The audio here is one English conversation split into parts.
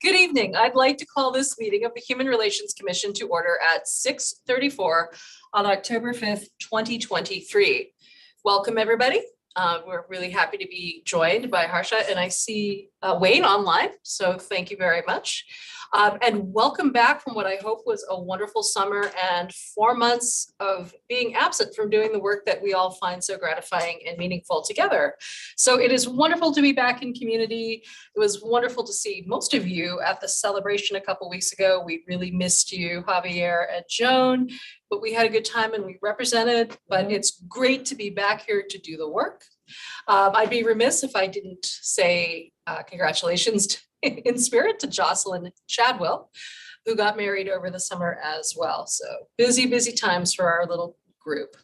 Good evening. I'd like to call this meeting of the Human Relations Commission to order at 6:34 on October 5th, 2023. Welcome, everybody. We're really happy to be joined by Harsha, and I see Wayne online, so thank you very much. And welcome back from what I hope was a wonderful summer and 4 months of being absent from doing the work that we all find so gratifying and meaningful together. So it is wonderful to be back in community. It was wonderful to see most of you at the celebration a couple weeks ago. We really missed you, Javier and Joan, but we had a good time and we represented, but it's great to be back here to do the work. I'd be remiss if I didn't say congratulations in spirit to Jocelyn Chadwell, who got married over the summer as well. So busy, busy times for our little group.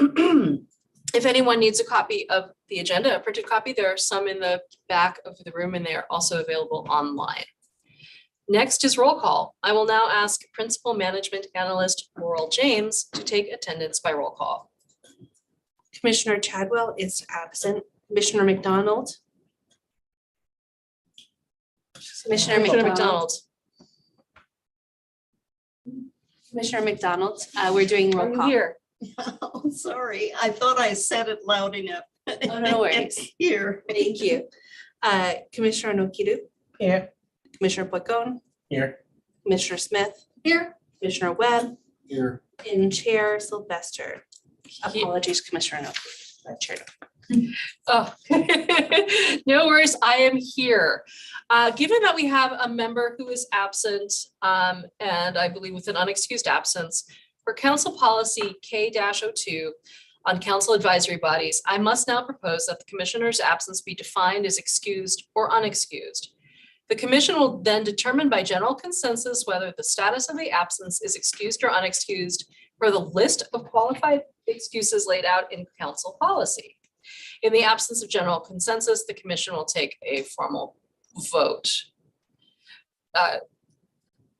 If anyone needs a copy of the agenda, a printed copy, there are some in the back of the room and they are also available online. Next is roll call. I will now ask Principal Management Analyst Laurel James to take attendance by roll call. Commissioner Chadwell is absent. Commissioner McDonald. Commissioner McDonald. Commissioner McDonald, we're doing roll call. Here. Oh, sorry. I thought I said it loud enough. Oh, no worries. Here. Thank you. Commissioner Nokidu. Here. Commissioner Pocone. Here. Commissioner Smith. Here. Commissioner Webb. Here. And Chair Sylvester. Apologies, Commissioner Nokidu. Chair. Oh, no worries. I am here. Given that we have a member who is absent, and I believe with an unexcused absence, for Council Policy K-02 on Council Advisory Bodies, I must now propose that the Commissioner's absence be defined as excused or unexcused. The Commission will then determine by general consensus whether the status of the absence is excused or unexcused for the list of qualified excuses laid out in Council Policy. In the absence of general consensus, the Commission will take a formal vote.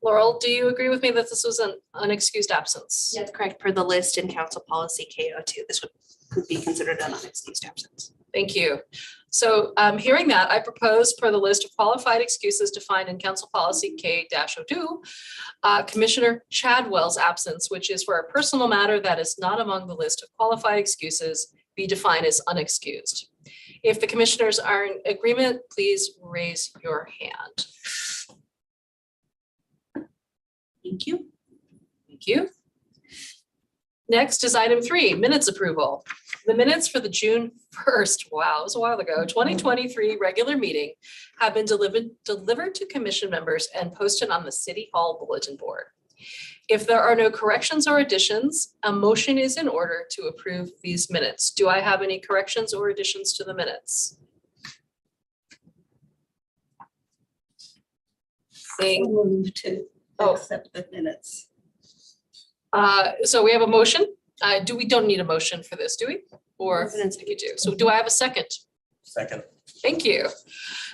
Laurel, do you agree with me that this was an unexcused absence? That's correct. Per the list in Council Policy K-02, this could be considered an unexcused absence. Thank you. So hearing that, I propose per the list of qualified excuses defined in Council Policy K-02, Commissioner Chadwell's absence, which is for a personal matter that is not among the list of qualified excuses, be defined as unexcused. If the commissioners are in agreement, please raise your hand. Thank you. Thank you. Next is item 3, minutes approval. The minutes for the June 1st, wow, it was a while ago, 2023 regular meeting have been delivered to commission members and posted on the City Hall bulletin board. If there are no corrections or additions, a motion is in order to approve these minutes. Do I have any corrections or additions to the minutes? Move to Oh. accept the minutes. So we have a motion. We don't need a motion for this, do we? Or President's- you do. So do I have a second? Second. Thank you.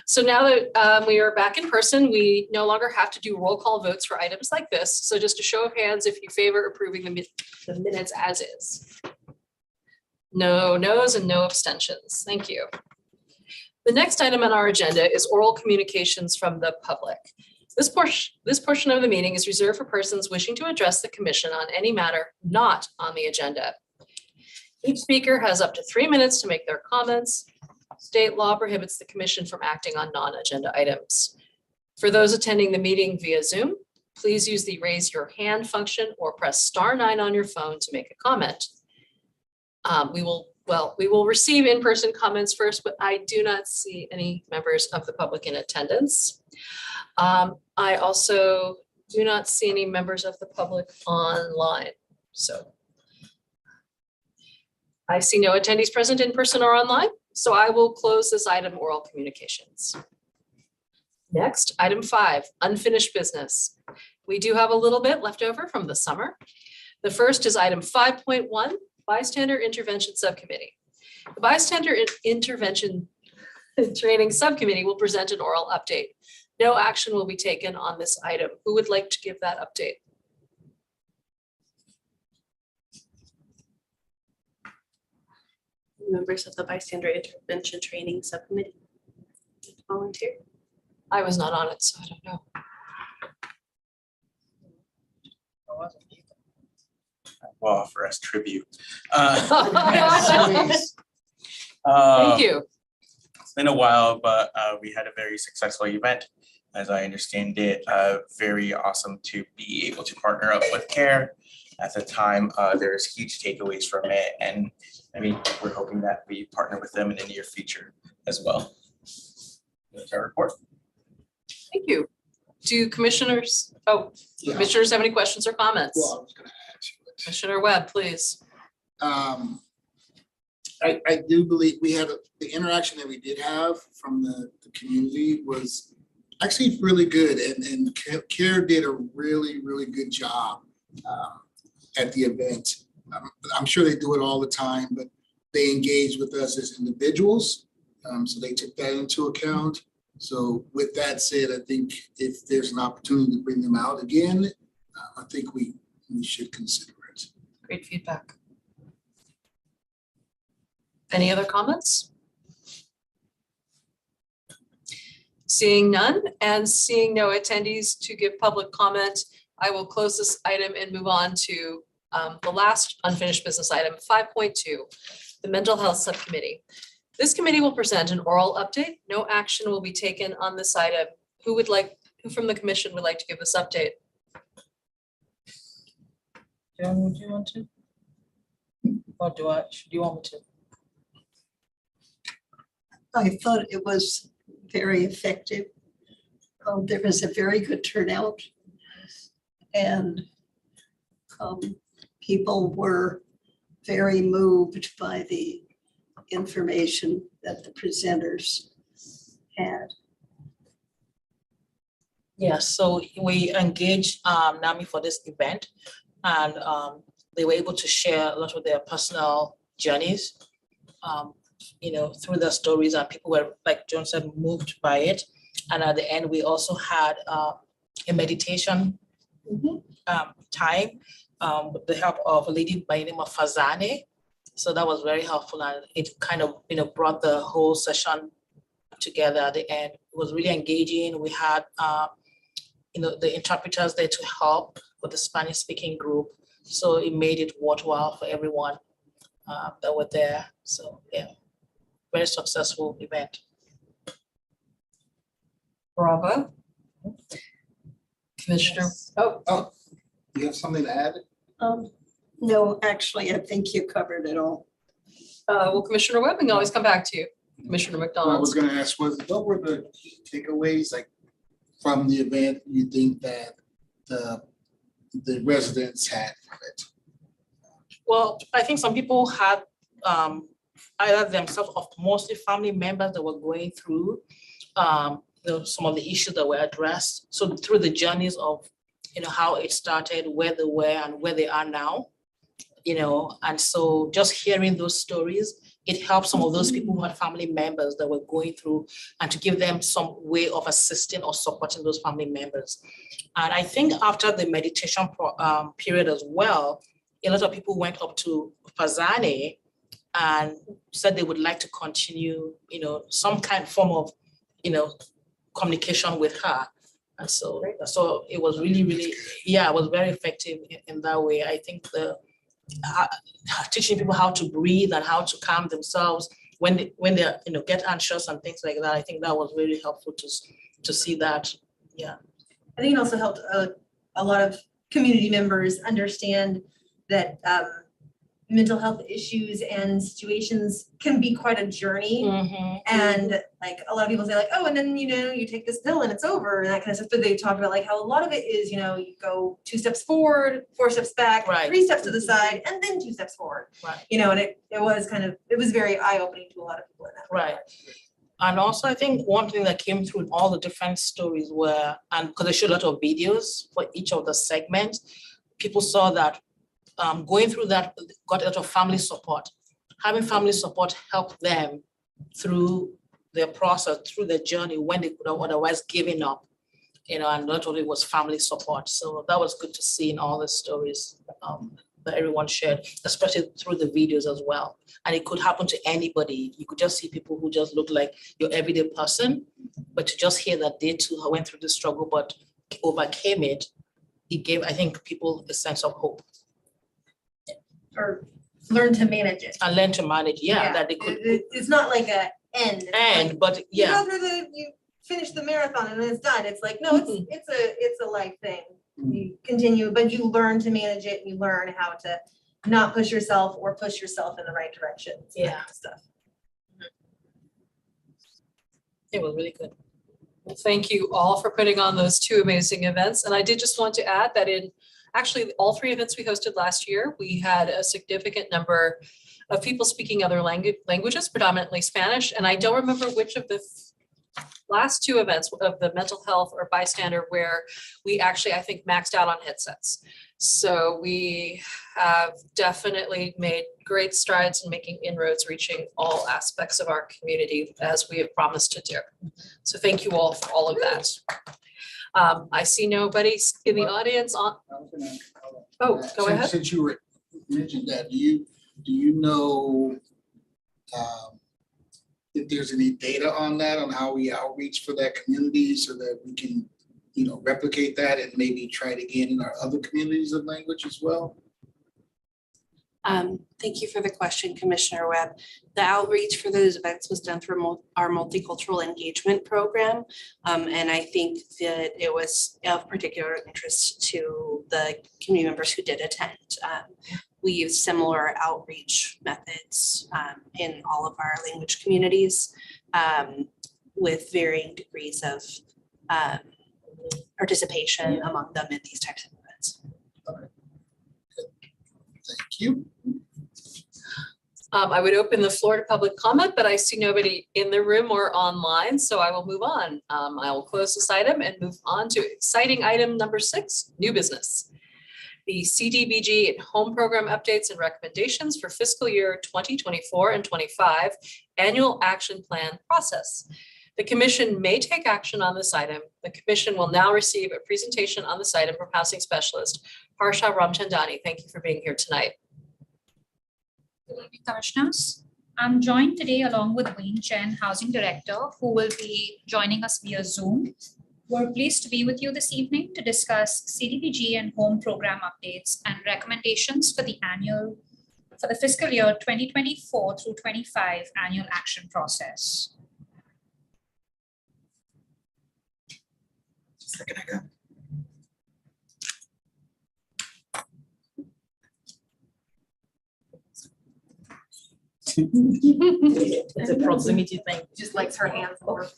So now that we are back in person, we no longer have to do roll call votes for items like this. So just a show of hands if you favor approving the minutes as is. No no's and no abstentions. Thank you. The next item on our agenda is oral communications from the public. This portion of the meeting is reserved for persons wishing to address the commission on any matter not on the agenda. Each speaker has up to 3 minutes to make their comments. State law prohibits the commission from acting on non-agenda items. For those attending the meeting via Zoom, please use the raise your hand function or press *9 on your phone to make a comment. We will receive in-person comments first, but I do not see any members of the public in attendance. I also do not see any members of the public online. So I see no attendees present in person or online. So I will close this item, oral communications. Next, item 5, unfinished business. We do have a little bit left over from the summer. The first is item 5.1, bystander intervention subcommittee. The bystander intervention training subcommittee will present an oral update. No action will be taken on this item. Who would like to give that update? Members of the Bystander Intervention Training Subcommittee. Volunteer. I was not on it, so I don't know. Will offer us tribute. Thank you. It's been a while, but we had a very successful event. As I understand it, very awesome to be able to partner up with CARE. At the time, there's huge takeaways from it, and I mean, we're hoping that we partner with them in the near future as well. That's our report. Thank you. Do commissioners Yeah. have any questions or comments? Well, I was gonna ask you. Commissioner Webb, please. I do believe we had the interaction that we did have from the community was actually really good, and CARE did a really, really good job at the event. I'm sure they do it all the time, but they engage with us as individuals. So they took that into account. So with that said, I think if there's an opportunity to bring them out again, I think we should consider it. Great feedback. Any other comments? Seeing none and seeing no attendees to give public comment, I will close this item and move on to the last unfinished business item, 5.2, the Mental Health Subcommittee. This committee will present an oral update. No action will be taken on this item. Who from the commission would like to give this update? John, would you want to? Or do you want me to? I thought it was very effective. There was a very good turnout. And people were very moved by the information that the presenters had. Yeah, so we engaged NAMI for this event, and they were able to share a lot of their personal journeys, through their stories, and people were, like John said, moved by it. And at the end, we also had a meditation time with the help of a lady by the name of Fazane. So that was very helpful, and it kind of brought the whole session together at the end. It was really engaging. We had the interpreters there to help with the Spanish speaking group. So it made it worthwhile for everyone that were there. So yeah, very successful event. Bravo. Commissioner, Oh, you have something to add? No, actually, I think you covered it all. well, Commissioner Webb, we can always come back to you. Commissioner I McDonald. was gonna ask, what were the key takeaways like from the event you think that the residents had from it? Well, I think some people had either themselves or mostly family members that were going through some of the issues that were addressed. So through the journeys of how it started, where they were and where they are now, and so just hearing those stories, it helps some of those people who had family members that were going through, and to give them some way of assisting or supporting those family members. And I think after the meditation period as well, a lot of people went up to Fazane and said they would like to continue, some kind of form of, communication with her. And so it was really, really, it was very effective in that way. I think teaching people how to breathe and how to calm themselves when they get anxious and things like that. I think that was really helpful to see that. Yeah. I think it also helped a lot of community members understand that mental health issues and situations can be quite a journey. And like a lot of people say like, oh, and then, you take this pill and it's over and that kind of stuff. But they talk about like how a lot of it is, you go 2 steps forward, 4 steps back, Right. 3 steps to the side, and then 2 steps forward. Right. And it was very eye-opening to a lot of people in that. Right. And also, I think one thing that came through in all the different stories were, and because they showed a lot of videos for each of the segments, people saw that going through that, got a lot of family support. Having family support helped them through their process, through their journey when they could have otherwise given up, and not only was family support. So that was good to see in all the stories that everyone shared, especially through the videos as well. And it could happen to anybody. You could just see people who just look like your everyday person, but to just hear that they too went through the struggle but overcame it, it gave, I think, people a sense of hope Or learn to manage it. and learn to manage, that they could It's not like a end. Like, but you yeah. go through you finish the marathon and then it's done. It's like, no, it's a life thing. You continue, but you learn to manage it and you learn how to not push yourself or push yourself in the right direction. Yeah. Stuff. It was really good. Well, thank you all for putting on those two amazing events. And I did just want to add that in actually all three events we hosted last year, we had a significant number of people speaking other languages, predominantly Spanish. And I don't remember which of the last two events of the mental health or bystander where we actually, I think, maxed out on headsets. So we have definitely made great strides in making inroads, reaching all aspects of our community as we have promised to do. So thank you all for all of that. I see nobody in the audience on. Oh, go ahead. Since you mentioned that, do you know if there's any data on that, on how we outreach for that community so that we can, replicate that and maybe try it again in our other communities of language as well? Thank you for the question, Commissioner Webb. The outreach for those events was done through our multicultural engagement program. And I think that it was of particular interest to the community members who did attend. We use similar outreach methods in all of our language communities with varying degrees of participation among them in these types of events. Thank you. I would open the floor to public comment, but I see nobody in the room or online, so I will move on. I will close this item and move on to exciting item number 6, new business. The CDBG and home program updates and recommendations for fiscal year 2024 and 25 annual action plan process. The commission may take action on this item. The commission will now receive a presentation on this item from housing specialist Harsha Ramchandani. Thank you for being here tonight. Good evening, Commissioners. I'm joined today along with Wayne Chen, Housing Director, who will be joining us via Zoom. We're pleased to be with you this evening to discuss CDBG and home program updates and recommendations for the fiscal year 2024 through 25 annual action process. Second ago. It's a proximity thing. Just likes her hands more.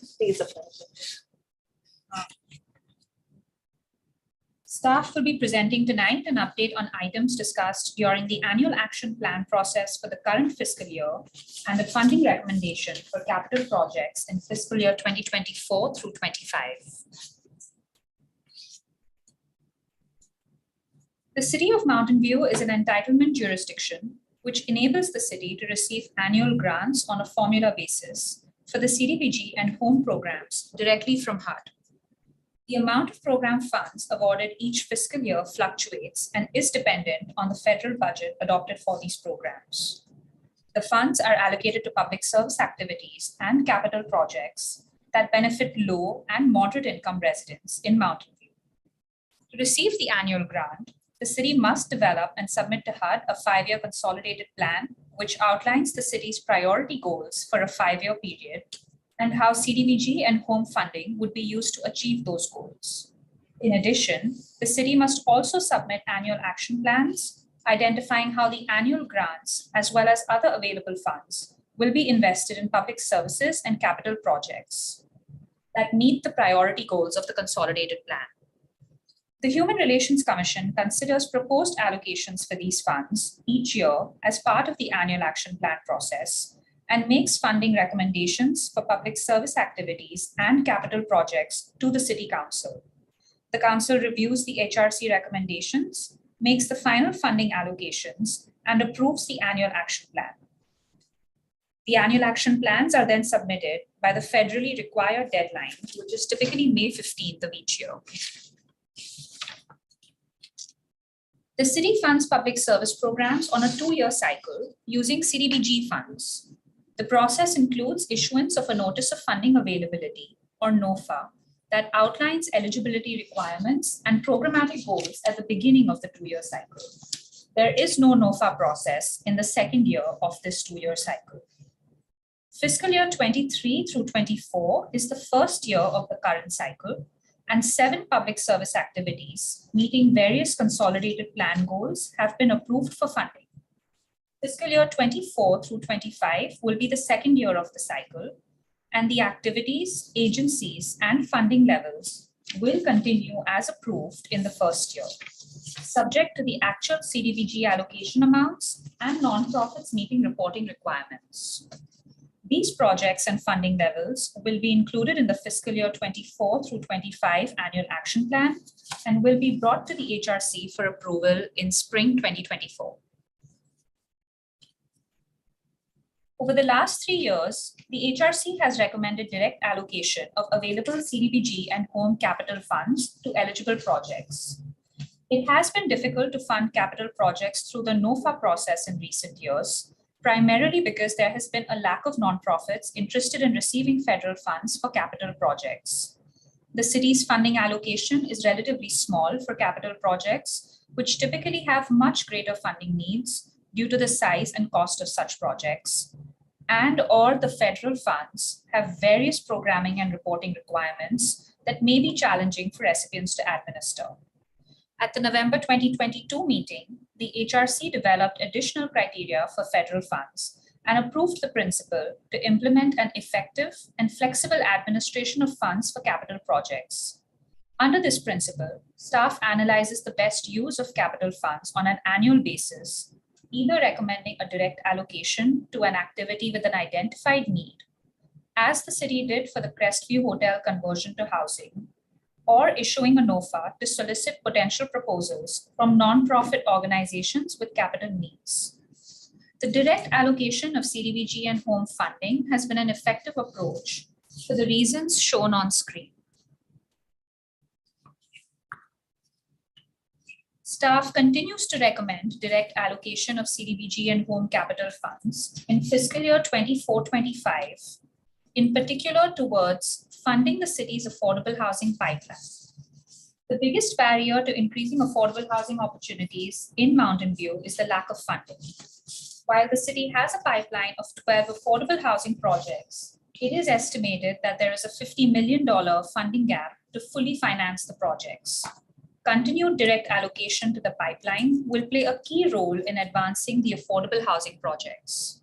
Staff will be presenting tonight an update on items discussed during the annual action plan process for the current fiscal year and the funding recommendation for capital projects in fiscal year 2024 through 25. The City of Mountain View is an entitlement jurisdiction which enables the city to receive annual grants on a formula basis for the CDBG and home programs directly from HUD. The amount of program funds awarded each fiscal year fluctuates and is dependent on the federal budget adopted for these programs. The funds are allocated to public service activities and capital projects that benefit low and moderate income residents in Mountain View. To receive the annual grant, the city must develop and submit to HUD a 5-year consolidated plan, which outlines the city's priority goals for a 5-year period and how CDBG and home funding would be used to achieve those goals. In addition, the city must also submit annual action plans, identifying how the annual grants, as well as other available funds, will be invested in public services and capital projects that meet the priority goals of the consolidated plan. The Human Relations Commission considers proposed allocations for these funds each year as part of the annual action plan process and makes funding recommendations for public service activities and capital projects to the City Council. The Council reviews the HRC recommendations, makes the final funding allocations, and approves the annual action plan. The annual action plans are then submitted by the federally required deadline, which is typically May 15th of each year. The city funds public service programs on a 2-year cycle using CDBG funds. The process includes issuance of a Notice of Funding Availability, or NOFA, that outlines eligibility requirements and programmatic goals at the beginning of the 2-year cycle. There is no NOFA process in the second year of this 2-year cycle. Fiscal year 23 through 24 is the first year of the current cycle, and 7 public service activities meeting various consolidated plan goals have been approved for funding. Fiscal year 24 through 25 will be the second year of the cycle, and the activities, agencies, and funding levels will continue as approved in the first year, subject to the actual CDBG allocation amounts and nonprofits meeting reporting requirements. These projects and funding levels will be included in the fiscal year 24 through 25 annual action plan and will be brought to the HRC for approval in spring 2024. Over the last 3 years, the HRC has recommended direct allocation of available CDBG and home capital funds to eligible projects. It has been difficult to fund capital projects through the NOFA process in recent years, primarily because there has been a lack of nonprofits interested in receiving federal funds for capital projects. The city's funding allocation is relatively small for capital projects, which typically have much greater funding needs due to the size and cost of such projects, and/or the federal funds have various programming and reporting requirements that may be challenging for recipients to administer. At the November 2022 meeting, the HRC developed additional criteria for federal funds and approved the principle to implement an effective and flexible administration of funds for capital projects. Under this principle, staff analyzes the best use of capital funds on an annual basis, either recommending a direct allocation to an activity with an identified need, as the city did for the Crestview Hotel conversion to housing, or issuing a NOFA to solicit potential proposals from nonprofit organizations with capital needs. The direct allocation of CDBG and home funding has been an effective approach for the reasons shown on screen. Staff continues to recommend direct allocation of CDBG and home capital funds in fiscal year 24-25, in particular towards funding the city's affordable housing pipeline. The biggest barrier to increasing affordable housing opportunities in Mountain View is the lack of funding. While the city has a pipeline of 12 affordable housing projects, it is estimated that there is a $50 million funding gap to fully finance the projects. Continued direct allocation to the pipeline will play a key role in advancing the affordable housing projects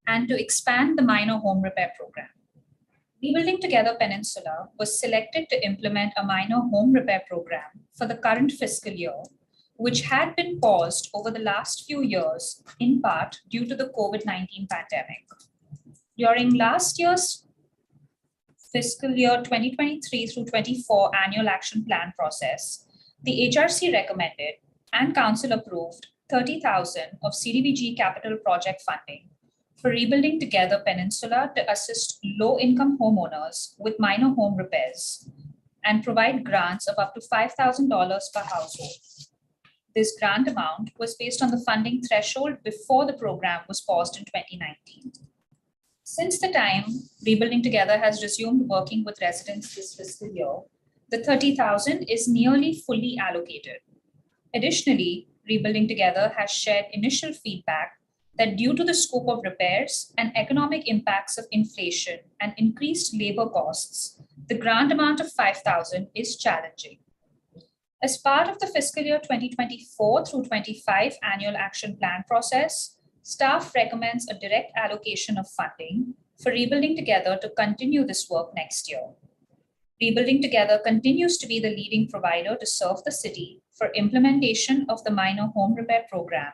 and to expand the minor home repair program. Rebuilding Together Peninsula was selected to implement a minor home repair program for the current fiscal year, which had been paused over the last few years, in part due to the COVID-19 pandemic. During last year's fiscal year 2023 through 24 annual action plan process, the HRC recommended and council approved $30,000 of CDBG capital project funding for Rebuilding Together Peninsula to assist low-income homeowners with minor home repairs and provide grants of up to $5,000 per household. This grant amount was based on the funding threshold before the program was paused in 2019. Since the time Rebuilding Together has resumed working with residents this fiscal year, the $30,000 is nearly fully allocated. Additionally, Rebuilding Together has shared initial feedback that due to the scope of repairs and economic impacts of inflation and increased labor costs, the grant amount of $5,000 is challenging. As part of the fiscal year 2024 through 25 annual action plan process, staff recommends a direct allocation of funding for Rebuilding Together to continue this work next year. Rebuilding Together continues to be the leading provider to serve the city for implementation of the minor home repair program,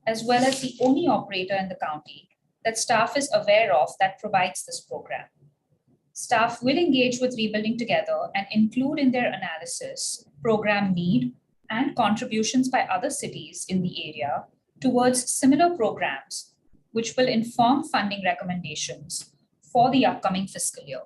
as well as the only operator in the county that staff is aware of that provides this program. Staff will engage with Rebuilding Together and include in their analysis program need and contributions by other cities in the area towards similar programs, which will inform funding recommendations for the upcoming fiscal year.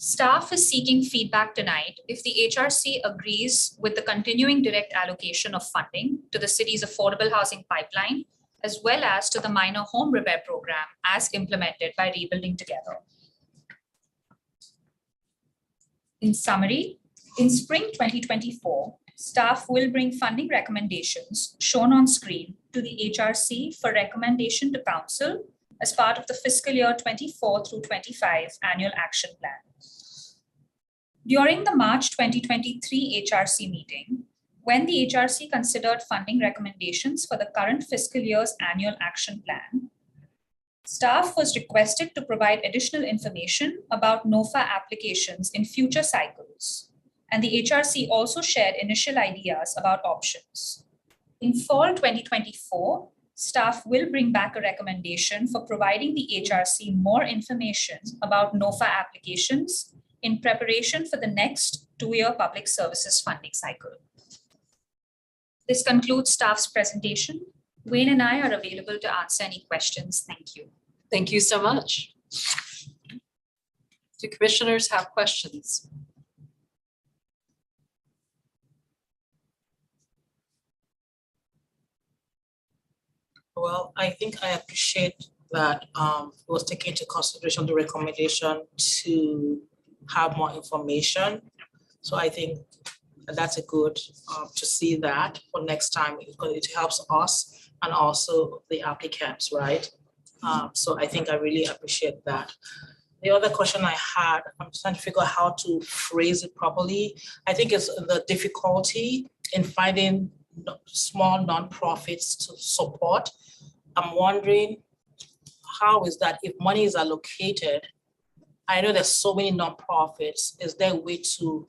Staff is seeking feedback tonight if the HRC agrees with the continuing direct allocation of funding to the city's affordable housing pipeline, as well as to the minor home repair program as implemented by Rebuilding Together. In summary, in spring 2024, staff will bring funding recommendations shown on screen to the HRC for recommendation to council as part of the fiscal year 24 through 25 annual action plan. During the March 2023 HRC meeting, when the HRC considered funding recommendations for the current fiscal year's annual action plan, staff was requested to provide additional information about NOFA applications in future cycles, and the HRC also shared initial ideas about options. In fall 2024, staff will bring back a recommendation for providing the HRC more information about NOFA applications in preparation for the next 2-year public services funding cycle. This concludes staff's presentation. Wayne and I are available to answer any questions. Thank you. Thank you so much. Do commissioners have questions? Well, I think I appreciate that it was taken into consideration the recommendation to have more information. So I think that's a good to see that for next time, because it helps us and also the applicants, right? So I think I really appreciate that. The other question I had, I'm trying to figure out how to phrase it properly. I think it's the difficulty in finding small nonprofits to support. I'm wondering, how is that if money is allocated? I know there's so many nonprofits. Is there a way to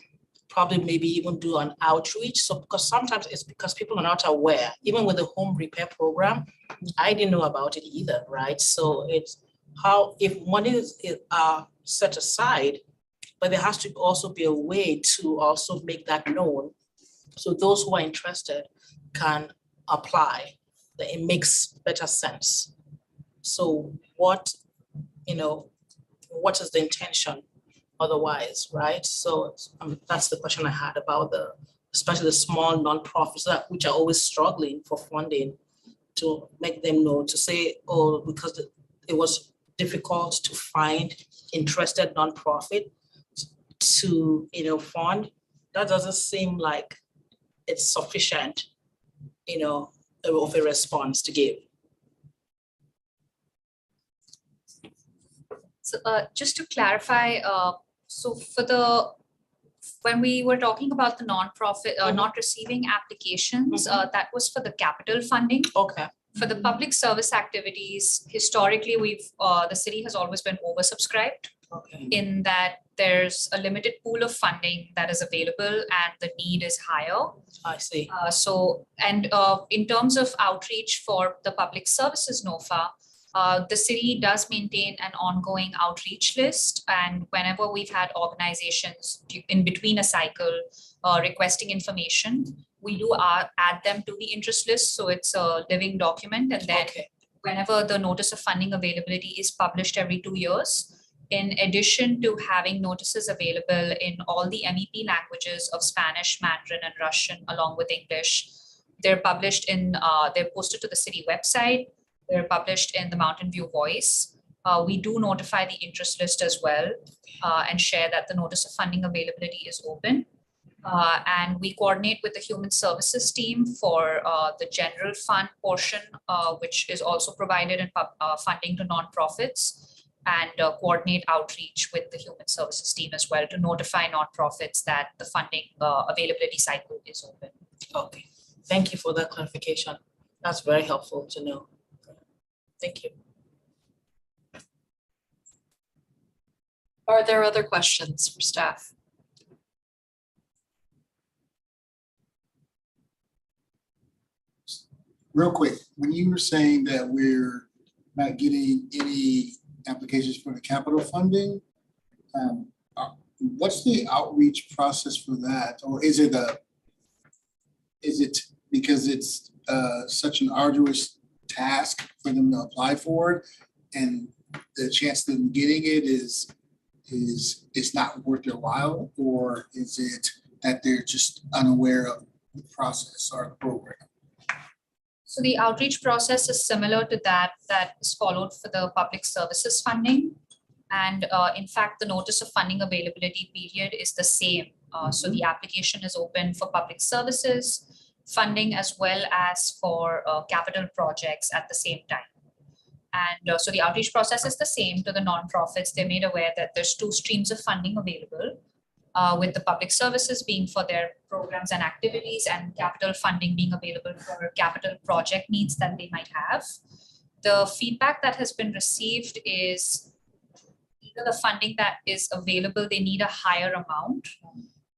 probably maybe even do an outreach? So because sometimes it's because people are not aware, even with the home repair program, I didn't know about it either, right? So it's how, if money is set aside, but there has to also be a way to also make that known. So those who are interested can apply, that it makes better sense. So what is the intention otherwise, right? So that's the question I had about especially the small nonprofits which are always struggling for funding, to make them know, to say, oh, because it was difficult to find interested nonprofit to fund. That doesn't seem like it's sufficient, of a response to give. So just to clarify, so when we were talking about the nonprofit not receiving applications, that was for the capital funding. Okay. For the public service activities, historically, the city has always been oversubscribed. Okay. In that there's a limited pool of funding that is available and the need is higher. I see. In terms of outreach for the public services NOFA, the city does maintain an ongoing outreach list, and whenever we've had organizations in between a cycle requesting information, we do add them to the interest list. So it's a living document, and then whenever the notice of funding availability is published every 2 years, in addition to having notices available in all the MEP languages of Spanish, Mandarin, and Russian, along with English, they're published they're posted to the city website. They're published in the Mountain View Voice. We do notify the interest list as well and share that the notice of funding availability is open. And we coordinate with the Human Services team for the general fund portion, which is also provided in funding to nonprofits, and coordinate outreach with the Human Services team as well to notify nonprofits that the funding availability cycle is open. Okay, thank you for that clarification. That's very helpful to know. Thank you. Are there other questions for staff? Real quick, when you were saying that we're not getting any applications for the capital funding, what's the outreach process for that? Or is it because it's such an arduous task for them to apply for it, and the chance of them getting it is is not worth their while, or is it that they're just unaware of the process or the program? So the outreach process is similar to that is followed for the public services funding. And in fact, the notice of funding availability period is the same. So the application is open for public services funding as well as for capital projects at the same time. And so the outreach process is the same to the nonprofits. They're made aware that there's 2 streams of funding available, with the public services being for their programs and activities and capital funding being available for capital project needs that they might have. The feedback that has been received is either the funding that is available, they need a higher amount,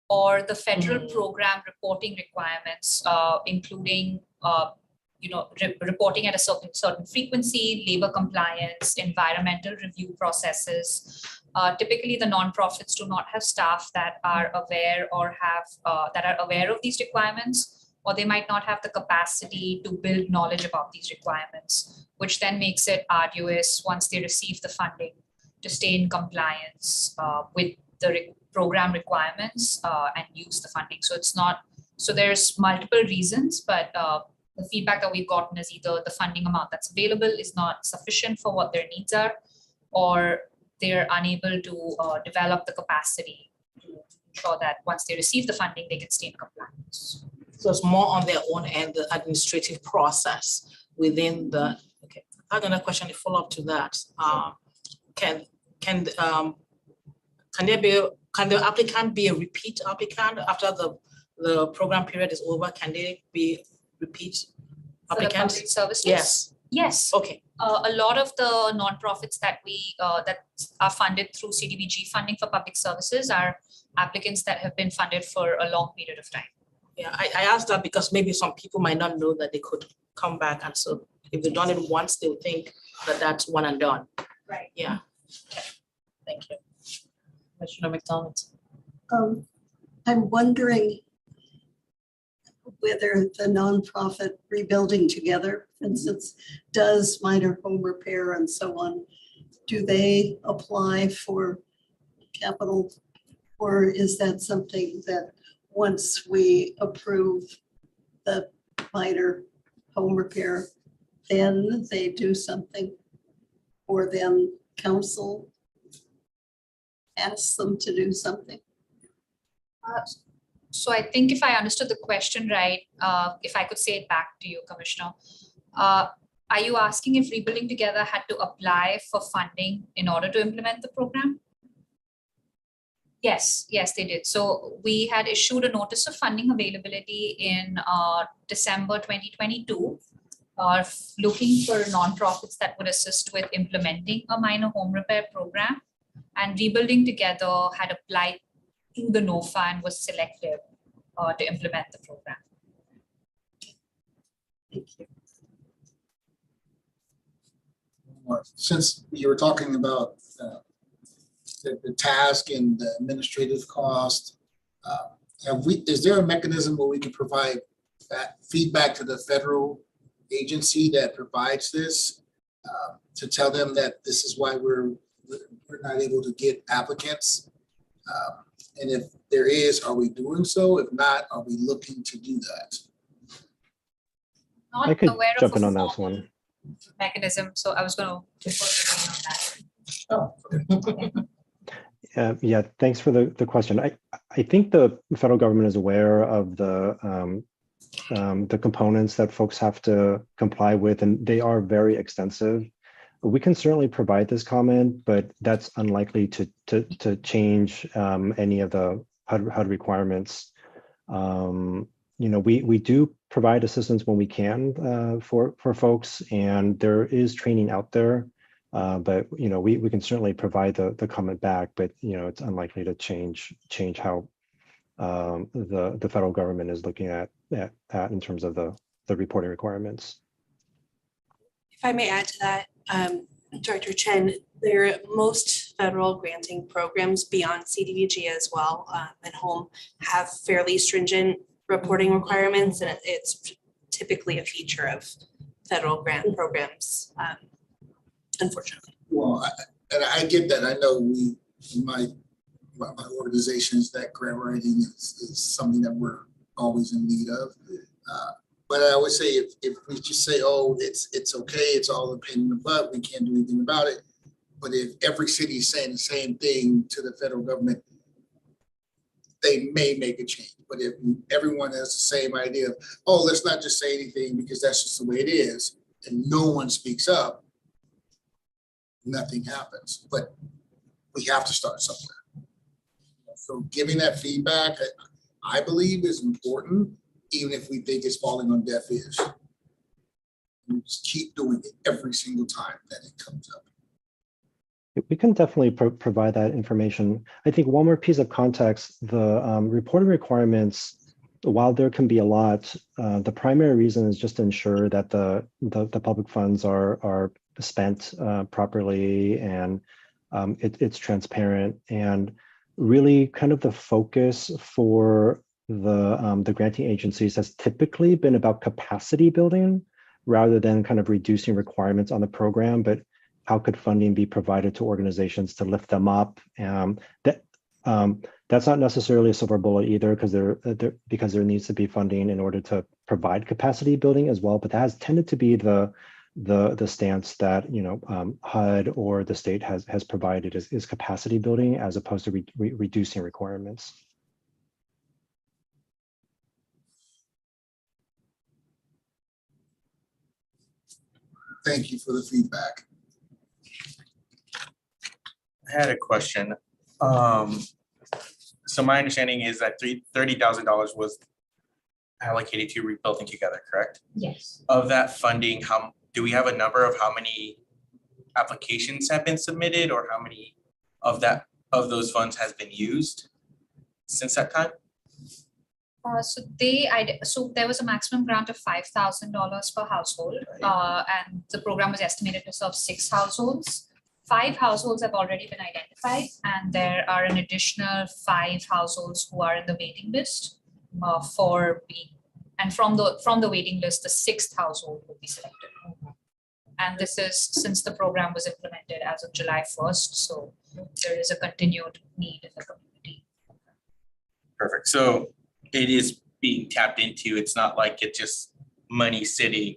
or the federal program reporting requirements, including reporting at a certain frequency, labor compliance, environmental review processes. Typically, the nonprofits do not have staff that are aware or that are aware of these requirements, or they might not have the capacity to build knowledge about these requirements, which then makes it arduous once they receive the funding to stay in compliance with the program requirements and use the funding. So it's not. So there's multiple reasons, but the feedback that we've gotten is either the funding amount that's available is not sufficient for what their needs are, or they're unable to develop the capacity to ensure that once they receive the funding, they can stay in compliance. So it's more on their own end, the administrative process within the, okay. I have another question to follow up to that. Can the applicant be a repeat applicant after the program period is over? Can they be repeat applicants? Public services? Yes. Yes. Okay. A lot of the nonprofits that that are funded through CDBG funding for public services are applicants that have been funded for a long period of time. Yeah, I asked that because maybe some people might not know that they could come back, and so if they've done it once, they'll think that that's one and done. Right. Yeah. Okay. Thank you. Commissioner McDonald. I'm wondering whether the nonprofit Rebuilding Together, for instance, does minor home repair and so on. Do they apply for capital, or is that something that once we approve the minor home repair, then they do something, or then council asks them to do something? So I think if I understood the question right, if I could say it back to you, Commissioner, are you asking if Rebuilding Together had to apply for funding in order to implement the program? Yes, they did. So we had issued a notice of funding availability in December 2022, looking for nonprofits that would assist with implementing a minor home repair program. And Rebuilding Together had applied to the NOFA and was selected to implement the program. Thank you. Since you were talking about the task and the administrative cost, is there a mechanism where we can provide that feedback to the federal agency that provides this to tell them that this is why we're not able to get applicants? And if there is, are we doing so? If not, are we looking to do that? Not I could aware of jump in a on this formal one. mechanism, so I was going to defer to Wayne on that. Yeah, thanks for the question. I think the federal government is aware of the components that folks have to comply with, and they are very extensive. We can certainly provide this comment, but that's unlikely to change any of the HUD requirements. We do provide assistance when we can for folks, and there is training out there. But we can certainly provide the comment back, but it's unlikely to change how the federal government is looking at that in terms of the reporting requirements. If I may add to that, Director Chen, most federal granting programs beyond CDBG as well and home have fairly stringent reporting requirements, and it's typically a feature of federal grant programs, unfortunately. Well, I get that. I know my organizations that grant writing is something that we're always in need of. But I always say if we just say, oh, it's okay, it's all a pain in the butt, we can't do anything about it. But if every city is saying the same thing to the federal government, they may make a change. But if everyone has the same idea of, oh, let's not just say anything because that's just the way it is, and no one speaks up, nothing happens. But we have to start somewhere. So giving that feedback, I believe, is important, even if we think it's falling on deaf ears. We just keep doing it every single time that it comes up. We can definitely provide that information. I think one more piece of context, the reporting requirements, while there can be a lot, the primary reason is just to ensure that the public funds are spent properly and it's transparent, and really kind of the focus for the granting agencies has typically been about capacity building rather than kind of reducing requirements on the program, but how could funding be provided to organizations to lift them up? That's not necessarily a silver bullet either, because there needs to be funding in order to provide capacity building as well. But that has tended to be the stance that HUD or the state has provided is capacity building as opposed to reducing requirements. Thank you for the feedback. I had a question. So my understanding is that $30,000 was allocated to Rebuilding Together, correct? Yes. Of that funding, do we have a number of how many applications have been submitted, or how many of those funds has been used since that time? So there was a maximum grant of $5,000 per household, and the program was estimated to serve 6 households. 5 households have already been identified, and there are an additional 5 households who are in the waiting list and from the waiting list, the 6th household will be selected. And this is since the program was implemented as of July 1st, so there is a continued need in the community. Perfect. So it is being tapped into. It's not like it's just money sitting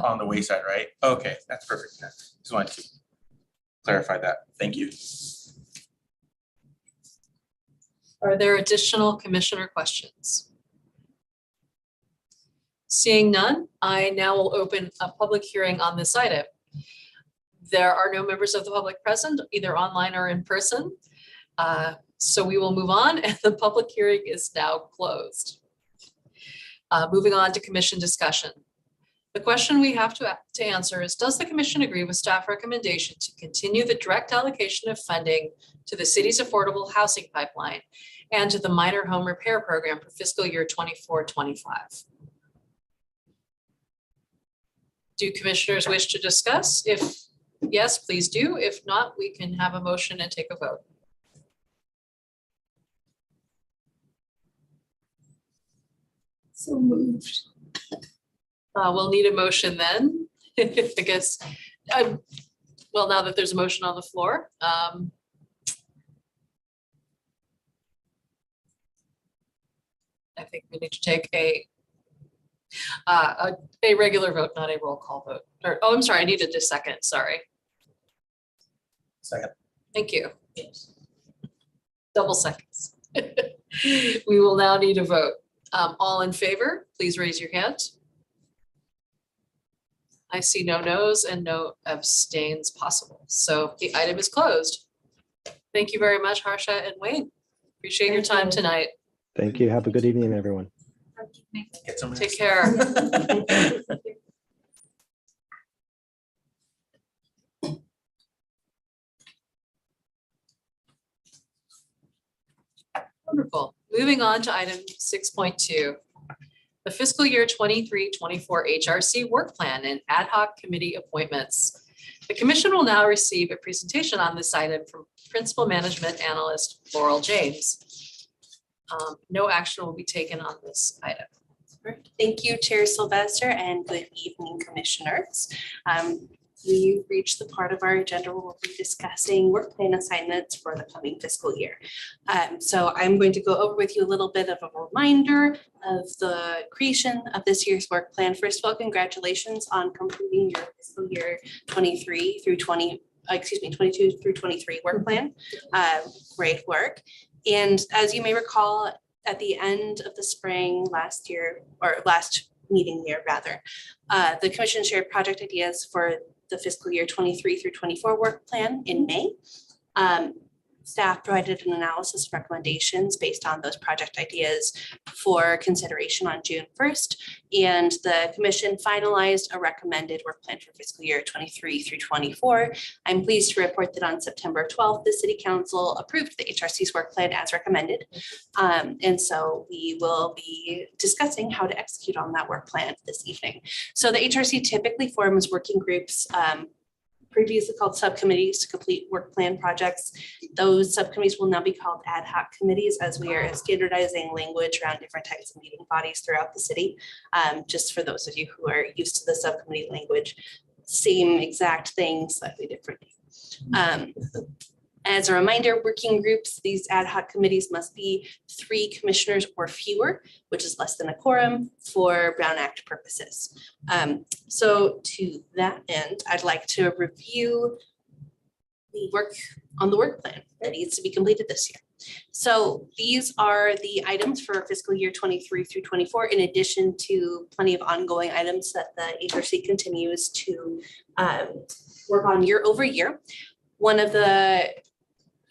on the wayside, right? Okay, that's perfect. Just wanted to clarify that. Thank you. Are there additional commissioner questions? Seeing none, I now will open a public hearing on this item. There are no members of the public present, either online or in person. So we will move on, and the public hearing is now closed. Moving on to commission discussion. The question we have to answer is, does the commission agree with staff recommendation to continue the direct allocation of funding to the city's affordable housing pipeline and to the minor home repair program for fiscal year 24-25? Do commissioners wish to discuss? If yes, please do. If not, we can have a motion and take a vote. So moved. We'll need a motion then, I guess. Well, now that there's a motion on the floor. I think we need to take a regular vote, not a roll call vote. Oh, I'm sorry, I needed a second, sorry. Second. Thank you. Yes. Double seconds. We will now need a vote. All in favor, please raise your hand. I see no no's and no abstains possible. So the item is closed. Thank you very much, Harsha and Wayne. Appreciate your time tonight. Thank you. Have a good evening, everyone. Get some Take care. Wonderful. Moving on to item 6.2. The fiscal year 23-24 HRC work plan and ad hoc committee appointments. The commission will now receive a presentation on this item from Principal Management Analyst Laurel James. No action will be taken on this item. Thank you, Chair Sylvester, and good evening, commissioners. we've reached the part of our agenda where we'll be discussing work plan assignments for the coming fiscal year. So I'm going to go over with you a little bit of a reminder of the creation of this year's work plan. First of all, congratulations on completing your fiscal year 22 through 23 work plan. Great work. And as you may recall, at the end of the spring last year, or last meeting year rather, the commission shared project ideas for the fiscal year 23 through 24 work plan in May. Staff provided an analysis of recommendations based on those project ideas for consideration on June 1st. And the commission finalized a recommended work plan for fiscal year 23 through 24. I'm pleased to report that on September 12th, the City Council approved the HRC's work plan as recommended. And so we will be discussing how to execute on that work plan this evening. So the HRC typically forms working groups, previously called subcommittees, to complete work plan projects. Those subcommittees will now be called ad hoc committees, as we are standardizing language around different types of meeting bodies throughout the city. Just for those of you who are used to the subcommittee language, same exact thing, slightly different. As a reminder, working groups, these ad hoc committees must be 3 commissioners or fewer, which is less than a quorum for Brown Act purposes. So to that end, I'd like to review the work on the work plan that needs to be completed this year. So these are the items for fiscal year 23 through 24, in addition to plenty of ongoing items that the HRC continues to work on year over year. One of the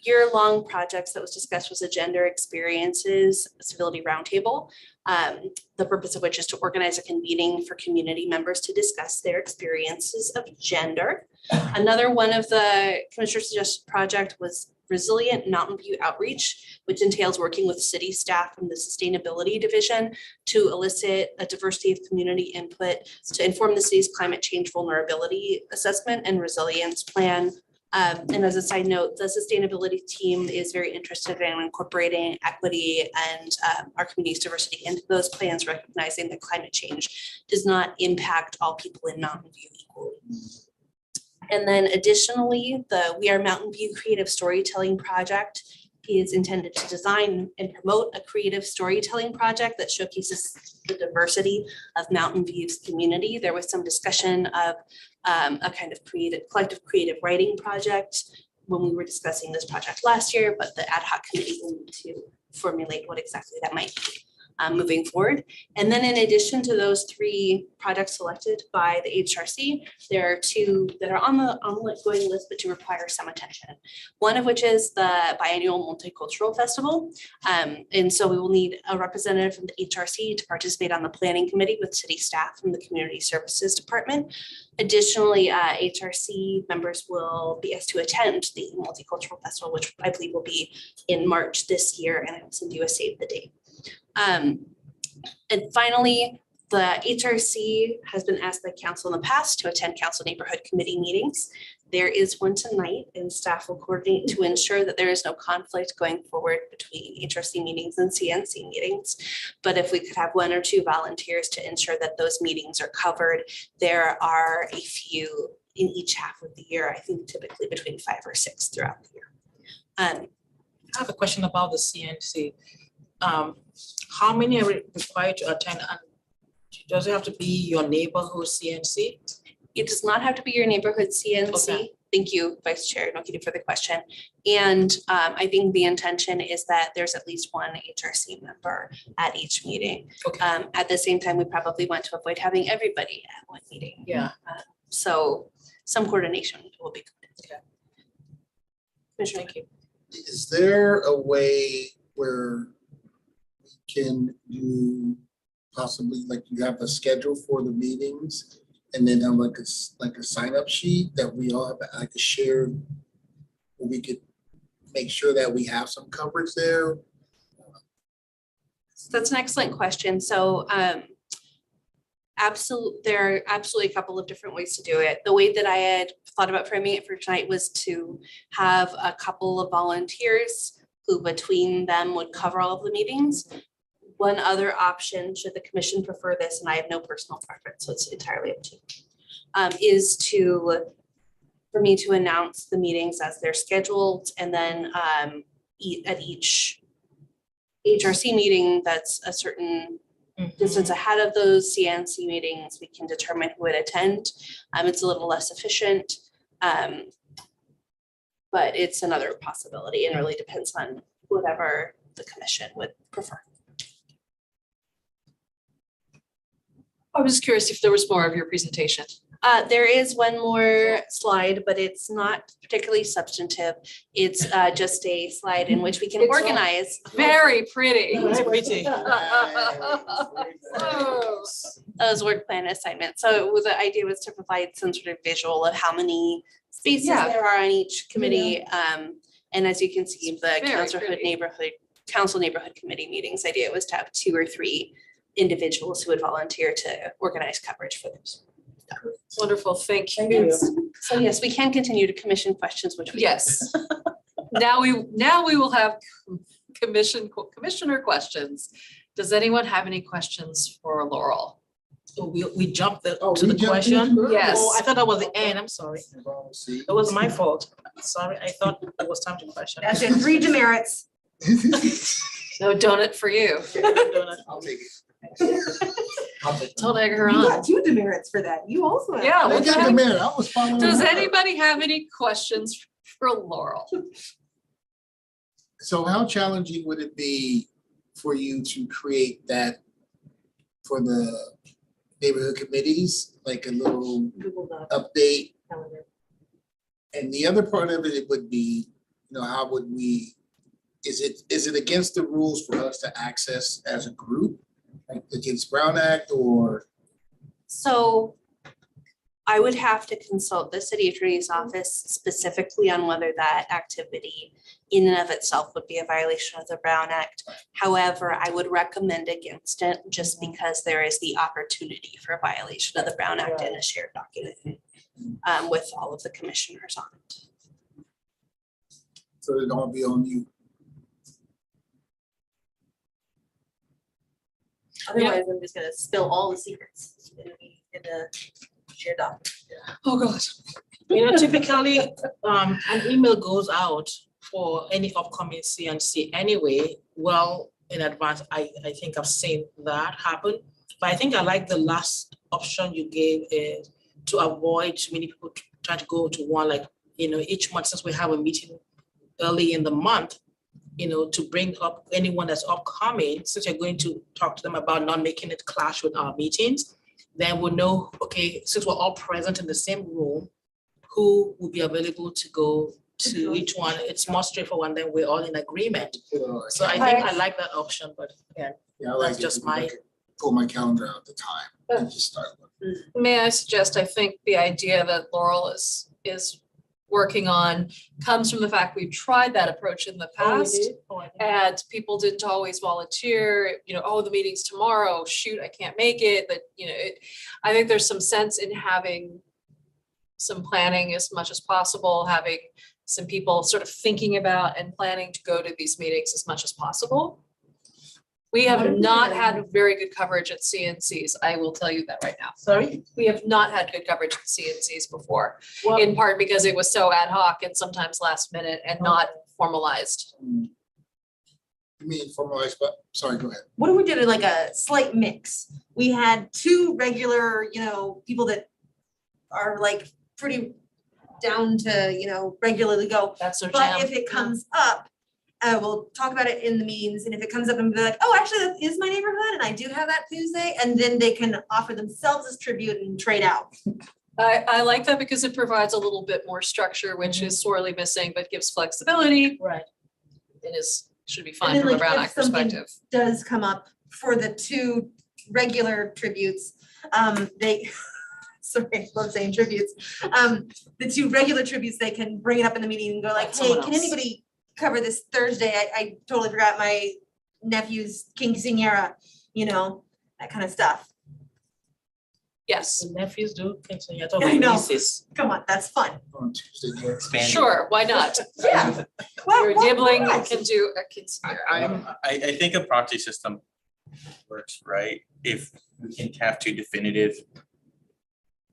year-long projects that was discussed was a gender experiences civility roundtable. The purpose of which is to organize a convening for community members to discuss their experiences of gender. Another one of the commissioner's suggested project was Resilient Mountain View Outreach, which entails working with city staff from the sustainability division to elicit a diversity of community input to inform the city's climate change vulnerability assessment and resilience plan. And as a side note, the sustainability team is very interested in incorporating equity and our community's diversity into those plans, recognizing that climate change does not impact all people in Mountain View equally. And then additionally, the We Are Mountain View Creative Storytelling Project is intended to design and promote a creative storytelling project that showcases the diversity of Mountain View's community. There was some discussion of a kind of collective creative writing project when we were discussing this project last year, but the ad hoc committee will need to formulate what exactly that might be moving forward. And then in addition to those 3 projects selected by the HRC, there are 2 that are on the ongoing list, but to require some attention. One of which is the biannual multicultural festival. And so we will need a representative from the HRC to participate on the planning committee with city staff from the community services department. Additionally, HRC members will be asked to attend the multicultural festival, which I believe will be in March this year, and I will send you a save the date. And finally, the HRC has been asked by council in the past to attend council neighborhood committee meetings. There is one tonight, and staff will coordinate to ensure that there is no conflict going forward between HRC meetings and CNC meetings. But if we could have 1 or 2 volunteers to ensure that those meetings are covered, there are a few in each half of the year, I think typically between 5 or 6 throughout the year. I have a question about the CNC. How many are required to attend, and does it have to be your neighborhood CNC? It does not have to be your neighborhood CNC. Okay. Thank you, Vice Chair Nokiti, for the question. And I think the intention is that there's at least 1 HRC member at each meeting. Okay. At the same time, we probably want to avoid having everybody at one meeting. Yeah. So some coordination will be good. Okay. Commissioner, Thank you. Is there a way where we can do possibly, like, you have a schedule for the meetings and then have like a sign up sheet that we all have like a shared, where we could make sure that we have some coverage there? that's an excellent question. So there are absolutely a couple of different ways to do it. The way that I had thought about framing it for tonight was to have a couple of volunteers who between them would cover all of the meetings. One other option, should the commission prefer this, and I have no personal preference, so it's entirely up to you, is to for me to announce the meetings as they're scheduled, and then at each HRC meeting that's a certain distance ahead of those CNC meetings, we can determine who would attend. It's a little less efficient, but it's another possibility and really depends on whatever the commission would prefer. I was just curious if there was more of your presentation. There is one more slide, but it's not particularly substantive. It's just a slide in which we can It's organize. Very pretty. Very pretty. Oh. Those work plan assignments. So the idea was to provide some sort of visual of how many spaces Yeah. there are on each committee. And as you can see, the Very pretty. council neighborhood committee meetings, idea was to have 2 or 3 individuals who would volunteer to organize coverage for those. Wonderful, thank you. Yes. So yes, we can continue to commission questions, which we. Yes. Now we will have commissioner questions. Does anyone have any questions for Laurel? So we jumped to we the jumped question. into it? Yes. Oh, I thought that was the end. I'm sorry. See? It was my fault. Sorry, I thought it was time to question. That's it, 3 demerits. No donut for you. I'll take it. Don't egg her You on. got 2 demerits for that. You also have. Yeah, I well, got the mayor, I was following. Does her. anybody have any questions for Laurel? So how challenging would it be for you to create that for the neighborhood committees, like a little Google Doc update? calendar. And the other part of it would be, how would we, is it against the rules for us to access as a group? Like against Brown Act or? So I would have to consult the city attorney's office specifically on whether that activity in and of itself would be a violation of the Brown Act. However, I would recommend against it just because there is the opportunity for a violation of the Brown Act in a shared document with all of the commissioners on it. So it'd all be on you. Otherwise, I'm just gonna spill all the secrets in the shared doc. Oh, God. Typically, an email goes out for any upcoming CNC anyway, well in advance. I think I've seen that happen. But I think I like the last option you gave is to avoid too many people trying to go to one, like, each month, since we have a meeting early in the month, to bring up anyone that's upcoming, since you're going to talk to them about not making it clash with our meetings, then we'll know, okay, since we're all present in the same room, who will be available to go to each one. It's more straightforward, and then we're all in agreement. So I think I like that option, but yeah, Yeah, I like that's it, just because I my. could pull my calendar out at the time and just start. May I suggest, I think the idea that Laurel is working on comes from the fact we've tried that approach in the past. And people didn't always volunteer, oh, the meeting's tomorrow, shoot, I can't make it, but, I think there's some sense in having some planning as much as possible, having some people sort of thinking about and planning to go to these meetings as much as possible. We have not had very good coverage at CNCs. I will tell you that right now. Sorry? We have not had good coverage at CNCs before, Well, in part because it was so ad hoc and sometimes last minute and not formalized. You mean formalized, but, sorry, go ahead. What if we did it like a slight mix? We had 2 regular, people that are like pretty down to, regularly go. That's their But jam. if it comes up, we'll talk about it in the meetings, and if it comes up and be like, oh, actually, that is my neighborhood, and I do have that Tuesday, and then they can offer themselves as tribute and trade out. I like that because it provides a little bit more structure, which is sorely missing, but gives flexibility right. and should be And fine then, from a like, Brown if Act something perspective. does come up for the 2 regular tributes, they, sorry, I love saying tributes. The 2 regular tributes, they can bring it up in the meeting and go like, Like hey, someone can else. anybody cover this Thursday? I totally forgot my nephew's quinceañera, that kind of stuff. Yes, The nephews do continue. I I thought the know. nieces. Come on, that's fun. On Tuesday, yeah. Expanding. sure, why not? Yeah. Why- You're why nibbling, you not? can do a quinceañera. I think a proxy system works, right? If we can have 2 definitive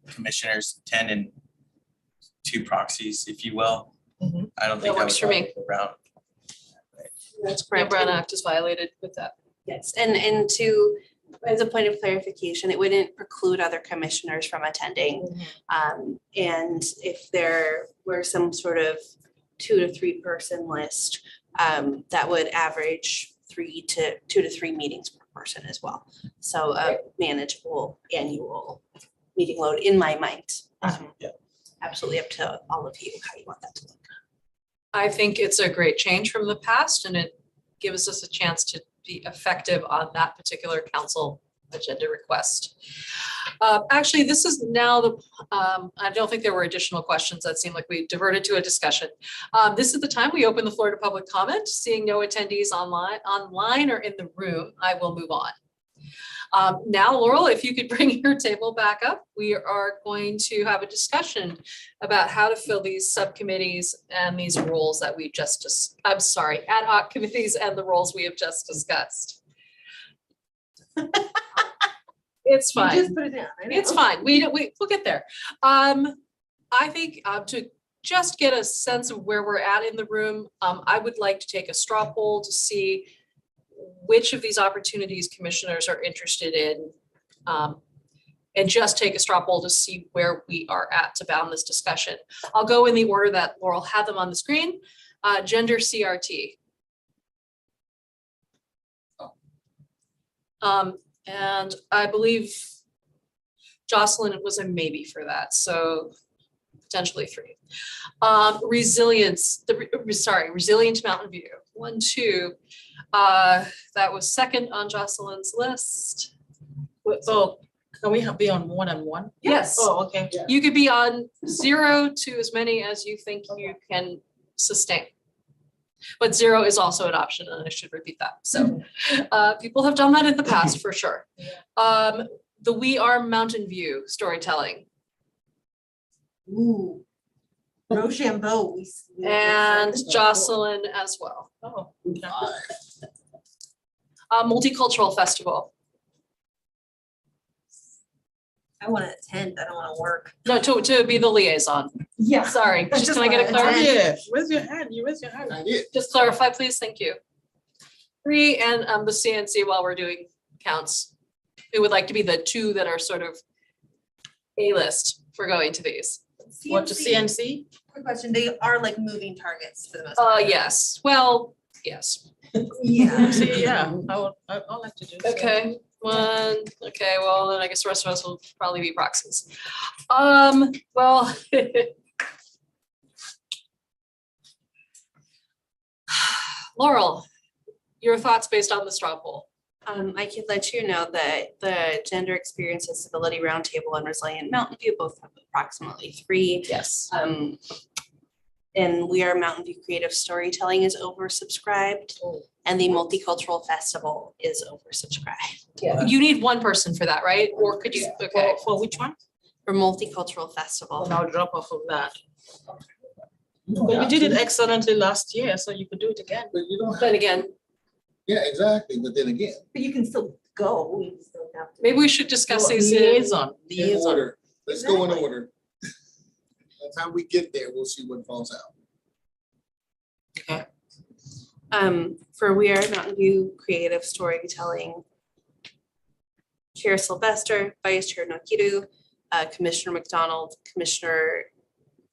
commissioners attend and two proxies, if you will. Mhm. I don't think That that works was for me. around. That's The correct. Brown Act is violated with that. Yes, and to, as a point of clarification, it wouldn't preclude other commissioners from attending. And if there were some sort of 2 to 3 person list, that would average 2 to 3 meetings per person as well. So a manageable annual meeting load in my mind. Yeah. Absolutely up to all of you, how you want that to look. I think it's a great change from the past and it gives us a chance to be effective on that particular council agenda request. Actually, this is now the, I don't think there were additional questions that seemed like we diverted to a discussion. This is the time we open the floor to public comment. Seeing no attendees online or in the room, I will move on. Now, Laurel, if you could bring your table back up, we are going to have a discussion about how to fill these subcommittees and these roles that we ad hoc committees and the roles we have just discussed. It's You fine. just put it down. I know. It's fine. We'll get there. I think to just get a sense of where we're at in the room, I would like to take a straw poll to see which of these opportunities commissioners are interested in. And just take a straw poll to see where we are at to bound this discussion. I'll go in the order that Laurel had them on the screen. Gender CRT. And I believe Jocelyn was a maybe for that, so potentially 3. Resilience, Resilient Mountain View, 1, 2. That was second on Jocelyn's list. So can we be on more than one? Yes, Oh, okay. you could be on 0 to as many as you think you can sustain. But 0 is also an option, and I should repeat that. So people have done that in the past for sure. The We Are Mountain View storytelling. Ooh. Rochambeau. And Jocelyn as well. Oh, okay. Multicultural Festival. I want to attend. I don't want to work. No, to be the liaison. Yeah. Sorry, I just just can I get a wanna attend. clarity? Yeah, raise your hand. You raise your hand. I did. Just clarify, please. Thank you. 3 and the CNC while we're doing counts. It would like to be the 2 that are sort of A-list for going to these. What, to CNC? Quick question. They are like moving targets for the most part. Yes. Well, yes. Yeah. CNC, yeah, I'd like to do. Okay. 1. Okay. Well, then I guess the rest of us will probably be proxies. Well. Laurel, your thoughts based on the straw poll. I could let you know that the Gender Experience Disability Roundtable and Resilient Mountain View both have approximately 3. Yes. And We Are Mountain View Creative Storytelling is oversubscribed, and the Multicultural Festival is oversubscribed. You need 1 person for that, right? Or could you, okay. For which one? For Multicultural Festival. Well, I'll drop off of that. You don't But you have did it to, excellently last year, so you could do it again. But you don't have, Then again, yeah, exactly, but then again, But you can still go. You still have to. maybe we should discuss these in. Liaison, in liaison. order, let's go in Exactly. order. By the time we get there, we'll see what falls out. For We Are Mountain View Creative Storytelling, Chair Sylvester, Vice Chair Nokiru, Commissioner McDonald, Commissioner